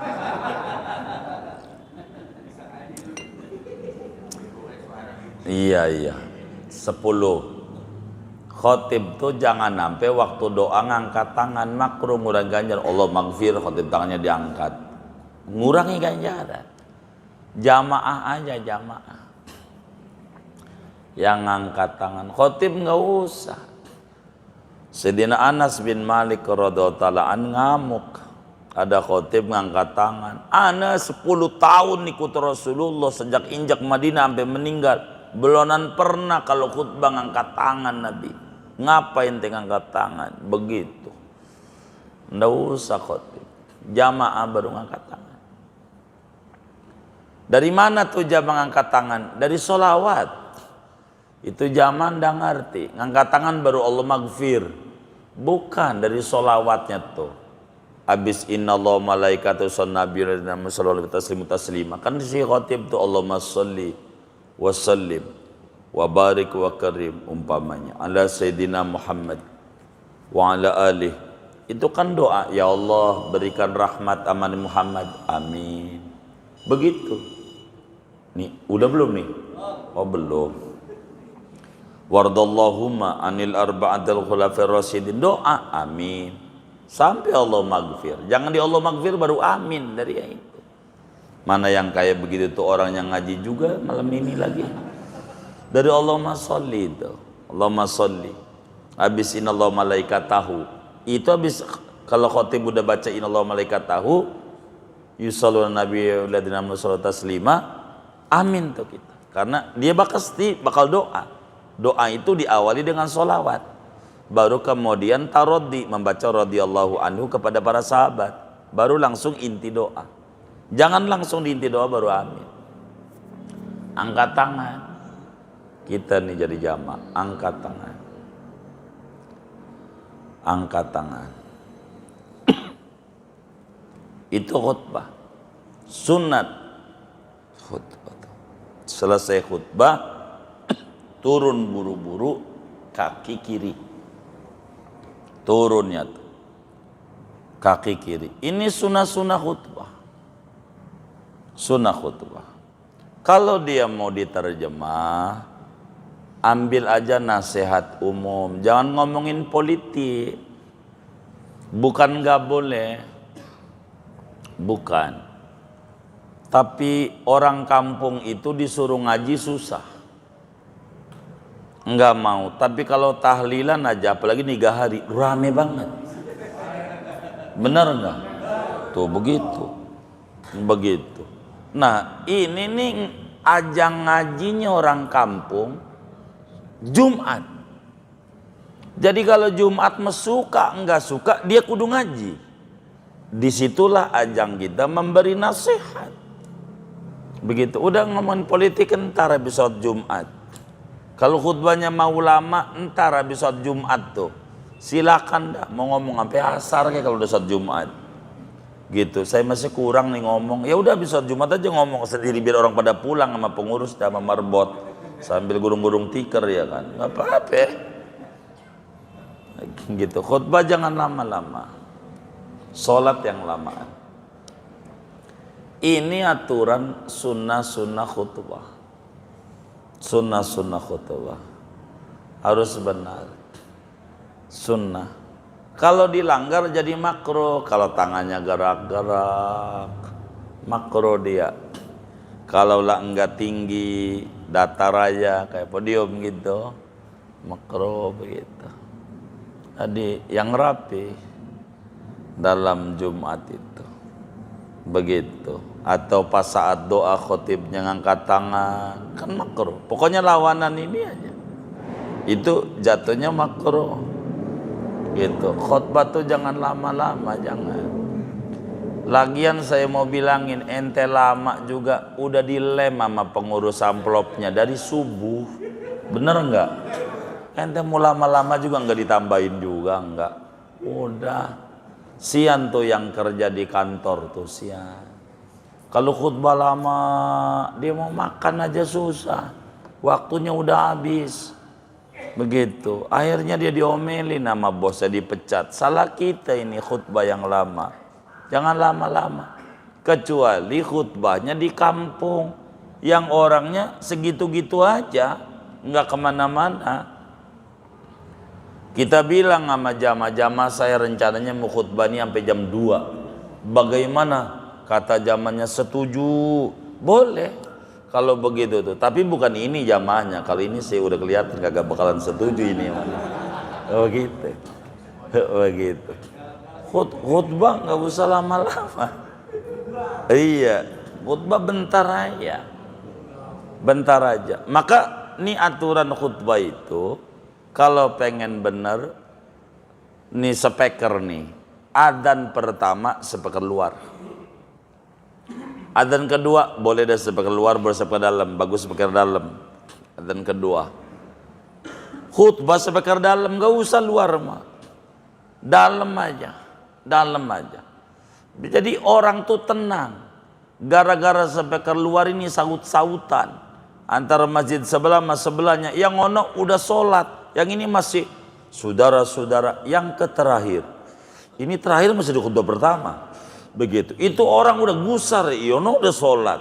Iya 10. Khotib tuh jangan sampai waktu doa ngangkat tangan, makruh, ngurang ganjar. Allah maghfir, khotib tangannya diangkat, ngurangi ganjaran. Jamaah aja, jamaah yang ngangkat tangan. Khotib nggak usah. Sayyidina Anas bin Malik radhiyallahu ta'ala an ngamuk. Ada khotib ngangkat tangan. Ana 10 tahun ikut Rasulullah sejak injak Madinah sampai meninggal. Belonan pernah kalau khutbah ngangkat tangan Nabi. Ngapain ngangkat tangan? Begitu. Nggak usah khotib. Jamaah baru ngangkat tangan. Dari mana tuh jamaah ngangkat tangan? Dari sholawat. Itu jamaah nggak ngerti. Ngangkat tangan baru Allah maghfir. Bukan dari sholawatnya tuh. Habis innallaha malaikatu yusholluna ala nabi sallallahu alaihi wasallam. Kan si khotib tuh Allahumma sholli wa sallim wa barik wa karim umpamanya ala sayyidina Muhammad wa ala alih. Itu kan doa, ya Allah berikan rahmat aman Muhammad, amin. Begitu. Nih, udah belum nih? Oh belum. Wardallahumma anil arba'atil khulafir rasyidin, doa amin. Sampai Allah maghfir. Jangan di Allah maghfir baru amin dari itu. Mana yang kayak begitu tuh orang yang ngaji juga malam ini lagi. Dari Allahumma sholli itu. Allahumma sholli. Habis innallaha malaikatahu. Itu habis kalau khotib udah baca innallaha malaikatahu yusholluna nabi ladina sallallahu taslima, amin tuh kita. Karena dia bakal doa. Doa itu diawali dengan sholawat. Baru kemudian taroddi, membaca radhiyallahu anhu kepada para sahabat. Baru langsung inti doa. Jangan langsung di inti doa baru amin. Angkat tangan. Kita nih jadi jamaah, angkat tangan. Angkat tangan. Itu khutbah. Sunat khutbah. Selesai khutbah, turun buru-buru kaki kiri. Turunnya tuh kaki kiri. Ini sunnah khutbah. Sunnah khutbah. Kalau dia mau diterjemah, ambil aja nasihat umum, jangan ngomongin politik. Bukan nggak boleh, bukan. Tapi orang kampung itu disuruh ngaji susah, nggak mau. Tapi kalau tahlilan aja, apalagi 3 hari, rame banget. Bener nggak? Tuh begitu, begitu. Nah ini nih ajang ngajinya orang kampung. Jumat. Jadi kalau Jumat suka enggak suka dia kudu ngaji. Disitulah ajang kita memberi nasihat. Begitu. Udah ngomongin politik entar habis sholat Jumat. Kalau khutbahnya mau lama entar habis sholat Jumat tuh. Silakan dah mau ngomong sampai asar kayak kalau udah sholat Jumat. Gitu. Saya masih kurang nih ngomong. Ya udah habis sholat Jumat aja ngomong sendiri biar orang pada pulang sama pengurus sama marbot. Sambil gurung-gurung tikar ya kan, nggak apa-apa. Gitu. Khutbah jangan lama-lama. Sholat yang lama. Ini aturan sunnah khutbah. Sunnah khutbah harus benar. Sunnah. Kalau dilanggar jadi makruh. Kalau tangannya gerak-gerak, makruh dia. Kalau lah enggak tinggi, datar aja kayak podium gitu, makruh begitu. Tadi yang rapi dalam Jumat itu begitu. Atau pas saat doa khotibnya ngangkat tangan, kan makruh. Pokoknya lawanan ini aja, itu jatuhnya makruh gitu. Khotbah tuh jangan lama-lama, jangan. Lagian saya mau bilangin, ente lama juga udah dilem sama pengurus amplopnya dari subuh. Bener enggak? Ente mau lama-lama juga enggak ditambahin juga enggak. Udah. Sian tuh yang kerja di kantor tuh sian. Kalau khutbah lama, dia mau makan aja susah. Waktunya udah habis. Begitu. Akhirnya dia diomelin sama bosnya, dipecat. Salah kita ini khutbah yang lama. Jangan lama-lama. Kecuali khutbahnya di kampung. Yang orangnya segitu-gitu aja. Nggak kemana-mana. Kita bilang sama jamaah saya rencananya mau khutbah ini sampai jam 2. Bagaimana? Kata jamaahnya setuju. Boleh. Kalau begitu tuh. Tapi bukan ini jamaahnya. Kalau ini sih udah kelihatan kagak bakalan setuju ini. Oh gitu. Oh gitu. Khutbah nggak usah lama-lama. Iya, khutbah bentar aja. Bentar aja. Maka ini aturan khutbah itu Kalau pengen bener, nih speaker nih, adzan pertama speaker luar, adzan kedua boleh ada speaker luar, boleh speaker dalam, bagus speaker dalam. Adzan kedua, khutbah speaker dalam, gak usah luar mah, dalam aja, dalam aja. Jadi orang tuh tenang. Gara-gara speaker luar ini saut-sautan antara masjid sebelah sama sebelahnya. Yang ono udah sholat, yang ini masih saudara-saudara yang terakhir. Ini terakhir masih di khutbah pertama. Begitu. Itu orang udah gusar, Yono udah sholat.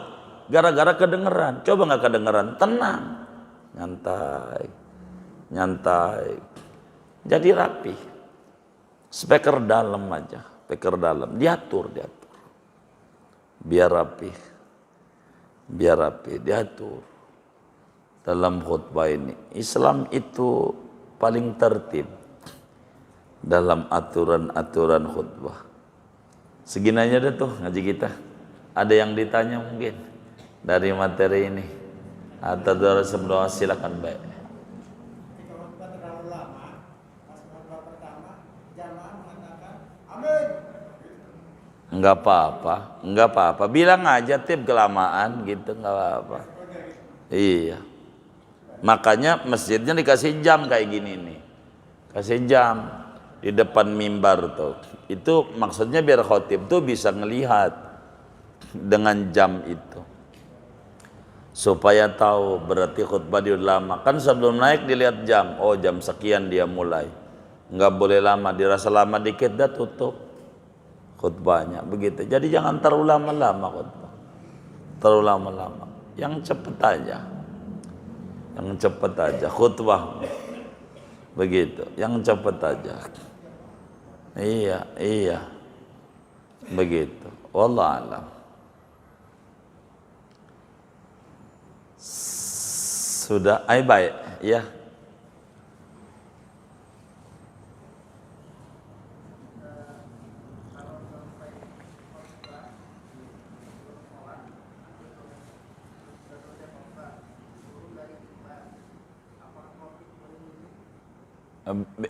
Gara-gara kedengeran. Coba nggak kedengeran, tenang, nyantai, nyantai. Jadi rapi. Speaker dalam aja, speaker dalam, diatur. Biar rapi, diatur. Dalam khutbah ini, Islam itu paling tertib dalam aturan-aturan khutbah. Segini aja deh tuh ngaji kita. Ada yang ditanya mungkin dari materi ini atau dari sebelum silakan baik. Enggak apa-apa, bilang aja tip kelamaan gitu, enggak apa-apa. Iya, makanya masjidnya dikasih jam kayak gini nih, kasih jam di depan mimbar tuh. Itu maksudnya biar khotib tuh bisa ngelihat dengan jam itu, supaya tahu berarti khutbah dia lama. Kan sebelum naik dilihat jam, oh jam sekian dia mulai, nggak boleh lama, dirasa lama dikit dah tutup khutbahnya, begitu. Jadi jangan terlalu lama-lama khutbah, terlalu lama-lama, yang cepet aja khutbah, begitu, yang cepet aja. Iya, begitu. Wallahu a'lam. Sudah, baik, ya.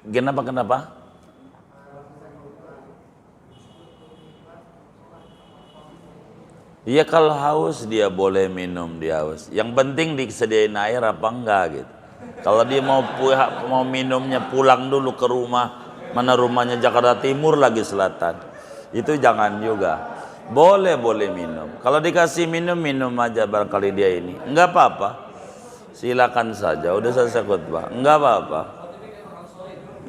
Kenapa? Iya, kalau haus dia boleh minum, dia haus. Yang penting disediain air apa enggak gitu. Kalau dia mau minumnya pulang dulu ke rumah, mana rumahnya Jakarta Timur lagi selatan, itu jangan juga. Boleh minum. Kalau dikasih minum aja barangkali dia ini. Enggak apa-apa. Silakan saja, udah selesai khutbah. Enggak apa-apa.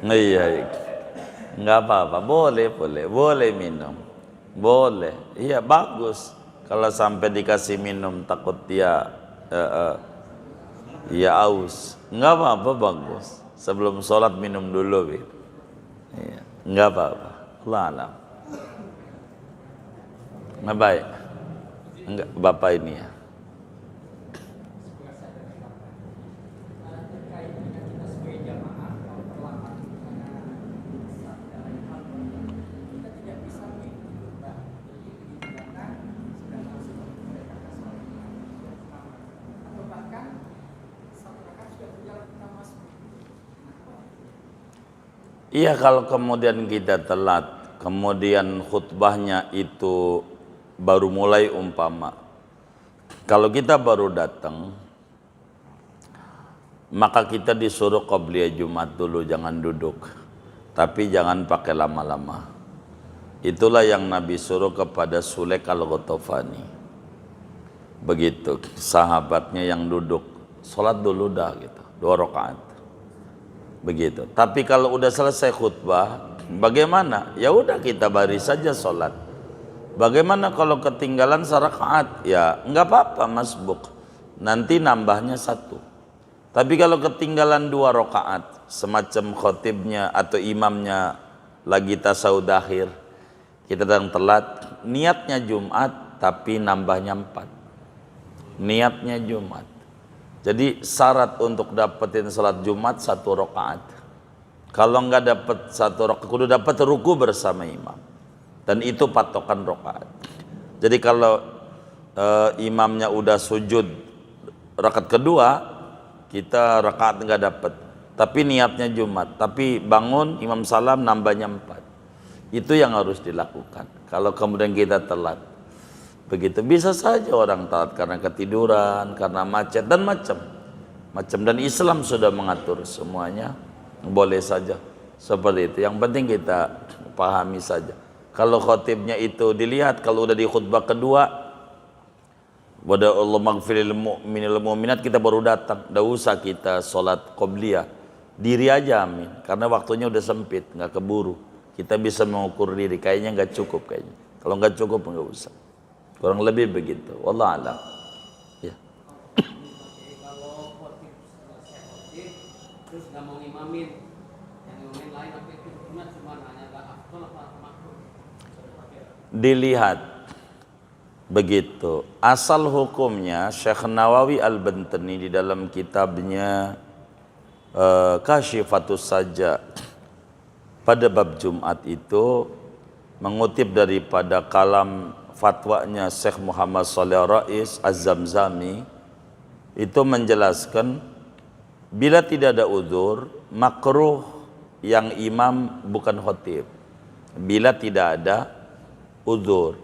Iya. Enggak apa-apa. Boleh minum. Boleh. Iya, bagus. Kalau sampai dikasih minum takut dia aus. Enggak apa-apa, bagus. Sebelum sholat minum dulu gitu. Iya. Enggak apa-apa. Allah alam. Nah, baik. Enggak, Bapak ini ya. Iya, kalau kemudian kita telat, kemudian khutbahnya itu baru mulai umpama. Kalau kita baru datang, maka kita disuruh qobliyah Jumat dulu, jangan duduk. Tapi jangan pakai lama-lama. Itulah yang Nabi suruh kepada Sulaik al-Ghatafani. Begitu, sahabatnya yang duduk, sholat dulu dah gitu, 2 rakaat. Begitu. Tapi kalau udah selesai khutbah, bagaimana? Ya udah kita baris saja sholat. Bagaimana kalau ketinggalan serakaat? Ya enggak apa-apa, masbuk. Nanti nambahnya 1. Tapi kalau ketinggalan 2 rakaat, semacam khotibnya atau imamnya lagi tasawuf akhir, kita datang telat, niatnya Jumat tapi nambahnya 4. Niatnya Jumat. Jadi syarat untuk dapetin salat Jumat 1 rakaat. Kalau nggak dapet 1 rakaat, kudu dapat ruku bersama imam. Dan itu patokan rakaat. Jadi kalau imamnya udah sujud rakaat kedua, kita rakaat nggak dapet. tapi niatnya Jumat, tapi bangun imam salam nambahnya 4. Itu yang harus dilakukan. Kalau kemudian kita telat, begitu bisa saja orang telat karena ketiduran, karena macet dan macam. Dan Islam sudah mengatur semuanya, boleh saja seperti itu. Yang penting kita pahami saja. Kalau khotibnya itu dilihat, kalau udah di khutbah kedua, wada Allah maghfiril mu'minil mu'minat, kita baru datang, nggak usah kita sholat qobliyah, diri aja amin, karena waktunya udah sempit, nggak keburu, kita bisa mengukur diri, kayaknya nggak cukup kayaknya, kalau nggak cukup nggak usah, kurang lebih begitu, wallah alam. Ya. Kalau khotib selesai khotib terus nggak mau ngimamin, yang ngimamin lain apa itu cuma hanya nggak afdol apa makruh? Dilihat begitu. Asal hukumnya Syekh Nawawi Al-Bantani di dalam kitabnya Kasyifatus Sajja pada bab Jumat itu mengutip daripada kalam fatwanya Syekh Muhammad Shalih Rais Az-Zamzami, itu menjelaskan bila tidak ada udzur makruh yang imam bukan khotib. Bila tidak ada udzur,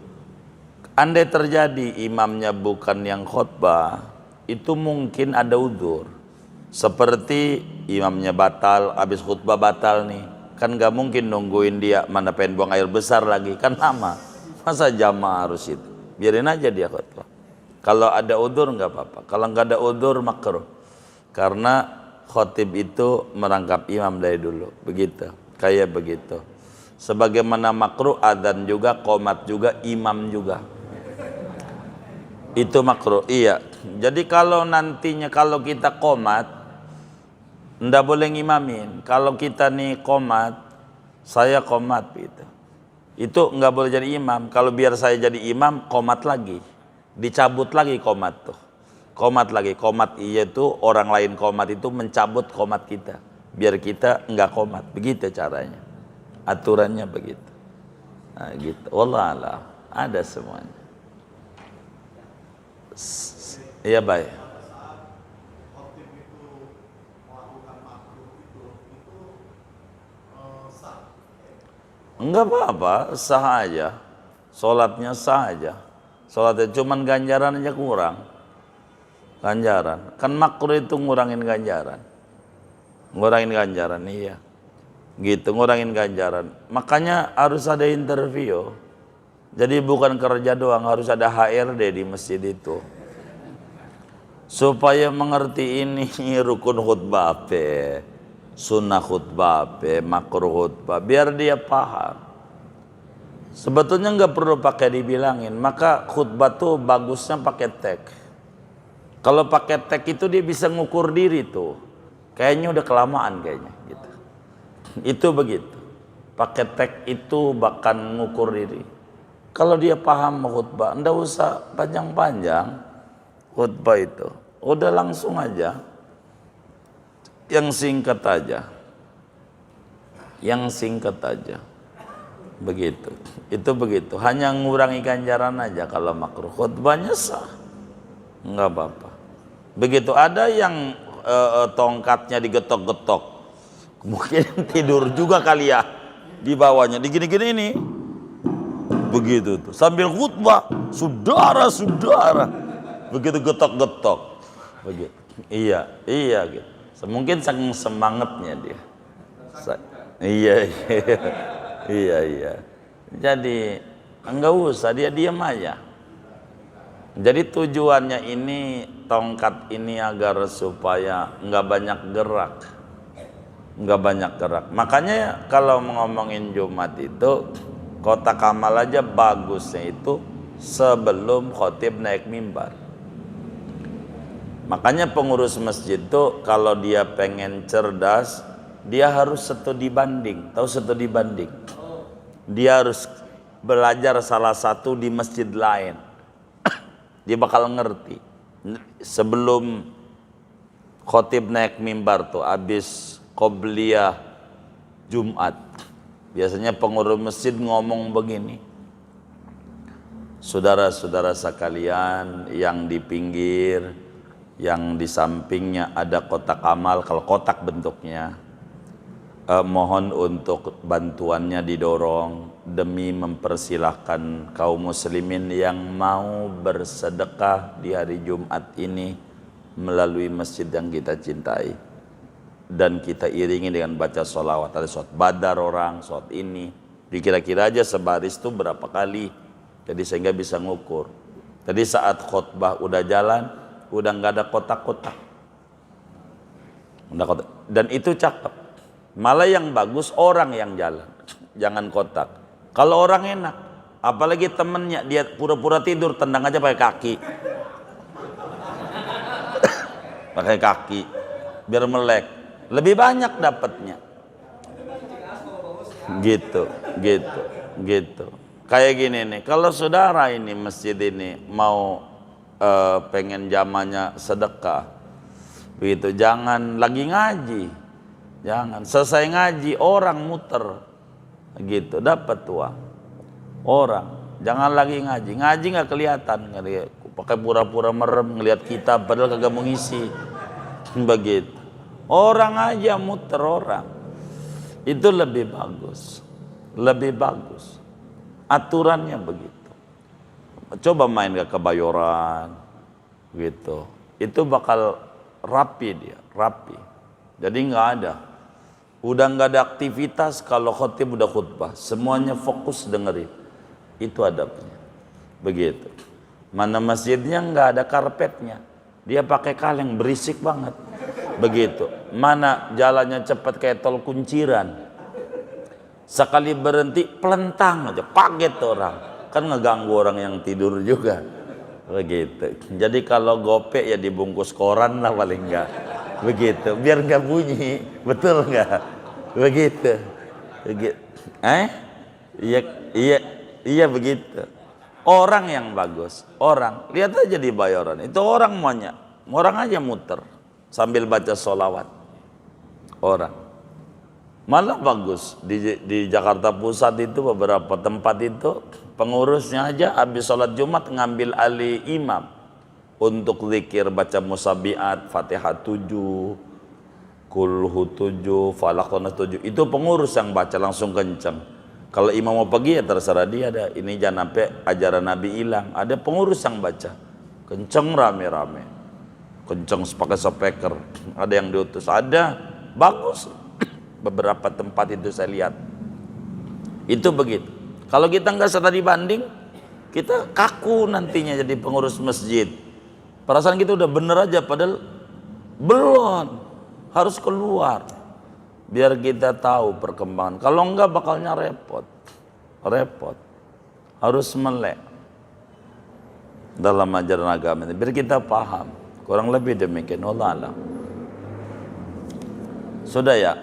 andai terjadi imamnya bukan yang khutbah, itu mungkin ada udzur. Seperti imamnya batal, habis khutbah batal nih, kan gak mungkin nungguin dia, mana pengen buang air besar lagi, kan lama. Masa jamaah harus itu? Biarin aja dia khutbah. Kalau ada udzur nggak apa-apa. Kalau nggak ada udzur makruh. Karena khotib itu merangkap imam dari dulu, begitu, kayak begitu. Sebagaimana makruh adzan juga, qomat juga, imam juga. Itu makruh, iya. Jadi kalau nantinya kalau kita qomat, ndak boleh ngimamin. Kalau kita nih qomat, saya qomat gitu, itu nggak boleh jadi imam. Kalau biar saya jadi imam, qomat lagi, dicabut lagi qomat tuh, qomat lagi. Qomat iya tuh orang lain qomat itu mencabut qomat kita, biar kita nggak qomat. Begitu caranya, aturannya begitu. Nah, gitu. Wallah alam, ada semuanya. Iya baik. Enggak apa-apa, sah aja. Sholatnya sah aja. Sholatnya cuman ganjaran aja kurang. Ganjaran. Kan makruh itu ngurangin ganjaran. Ngurangin ganjaran, iya. Gitu, ngurangin ganjaran. Makanya harus ada interview. Jadi bukan kerja doang, harus ada HRD di masjid itu. Supaya mengerti ini rukun khutbah apa, sunnah khutbah apa, makruh khutbah, biar dia paham. Sebetulnya nggak perlu pakai dibilangin, maka khutbah tuh bagusnya pakai tag. Kalau pakai tag itu dia bisa ngukur diri tuh, kayaknya udah kelamaan kayaknya gitu. Itu begitu, pakai tag itu bahkan ngukur diri. Kalau dia paham khutbah, ndak usah panjang-panjang khutbah itu, udah langsung aja, yang singkat aja, begitu. Itu begitu, hanya ngurangi ganjaran aja. Kalau makruh, khutbahnya sah, nggak apa-apa. Begitu. Ada yang tongkatnya digetok-getok, mungkin tidur juga kali ya di bawahnya, digini-gini ini, begitu tuh sambil khutbah, saudara-saudara, begitu getok-getok, begitu. Iya gitu. Mungkin saking semangatnya dia. Iya. Jadi enggak usah, dia diam aja. Jadi tujuannya ini, tongkat ini agar supaya enggak banyak gerak. Makanya kalau ngomongin Jumat itu, kotak amal aja bagusnya itu sebelum khotib naik mimbar. Makanya pengurus masjid tuh kalau dia pengen cerdas, dia harus studi banding. Tahu studi banding? Dia harus belajar salah satu di masjid lain. Dia bakal ngerti. Sebelum khotib naik mimbar tuh, habis qobliyah Jumat, biasanya pengurus masjid ngomong begini, saudara-saudara sekalian yang di pinggir, yang di sampingnya ada kotak amal, kalau kotak bentuknya, mohon untuk bantuannya didorong demi mempersilahkan kaum muslimin yang mau bersedekah di hari Jumat ini melalui masjid yang kita cintai, dan kita iringi dengan baca sholawat. Ada sholat badar orang, sholat ini, dikira-kira aja sebaris itu berapa kali, jadi sehingga bisa ngukur. Jadi saat khutbah udah jalan, udah nggak ada kotak-kotak, dan itu cakep. Malah yang bagus orang yang jalan, jangan kotak. Kalau orang enak, apalagi temennya dia pura-pura tidur, tendang aja pakai kaki, pakai kaki, biar melek, lebih banyak dapatnya. Gitu. Kayak gini nih, kalau saudara ini masjid ini mau pengen zamannya sedekah, begitu, jangan lagi ngaji. Jangan selesai ngaji orang muter gitu dapat uang orang. Jangan lagi ngaji nggak kelihatan, pakai pura-pura merem ngelihat kitab padahal kagak mau ngisi. Begitu orang aja muter orang, itu lebih bagus aturannya begitu. Coba main ke Kebayoran gitu, itu bakal rapi, jadi nggak ada. Udah nggak ada aktivitas kalau khotib udah khutbah, semuanya fokus dengerin. Itu adabnya. Begitu. Mana masjidnya nggak ada karpetnya, dia pakai kaleng berisik banget. Begitu. Mana jalannya cepat kayak tol kunciran. Sekali berhenti pelentang aja, paget orang. Kan ngeganggu orang yang tidur juga. Begitu. Jadi kalau gopek ya dibungkus koran lah paling enggak. Begitu, biar nggak bunyi, betul nggak? Begitu. Iya begitu. Orang yang bagus, orang lihat aja di Bayoran, itu orang orang aja muter sambil baca sholawat. Orang malah bagus di Jakarta Pusat itu beberapa tempat itu pengurusnya aja habis sholat Jumat ngambil alih imam untuk zikir baca musabiat, Fatihah 7, Kulhu 7, Falaq 7. Itu pengurus yang baca langsung kenceng. Kalau imam mau pergi ya terserah dia, ada ini jangan sampai ajaran Nabi hilang. Ada pengurus yang baca kenceng, rame-rame, kenceng pakai speaker. Ada yang diutus, ada bagus. Beberapa tempat itu saya lihat. Itu begitu. Kalau kita nggak serta dibanding, kita kaku nantinya jadi pengurus masjid. Perasaan kita udah bener aja, padahal belum, harus keluar biar kita tahu perkembangan. Kalau enggak bakalnya repot, harus melek dalam ajaran agama ini biar kita paham. Kurang lebih demikian. Allah alam. Sudah ya.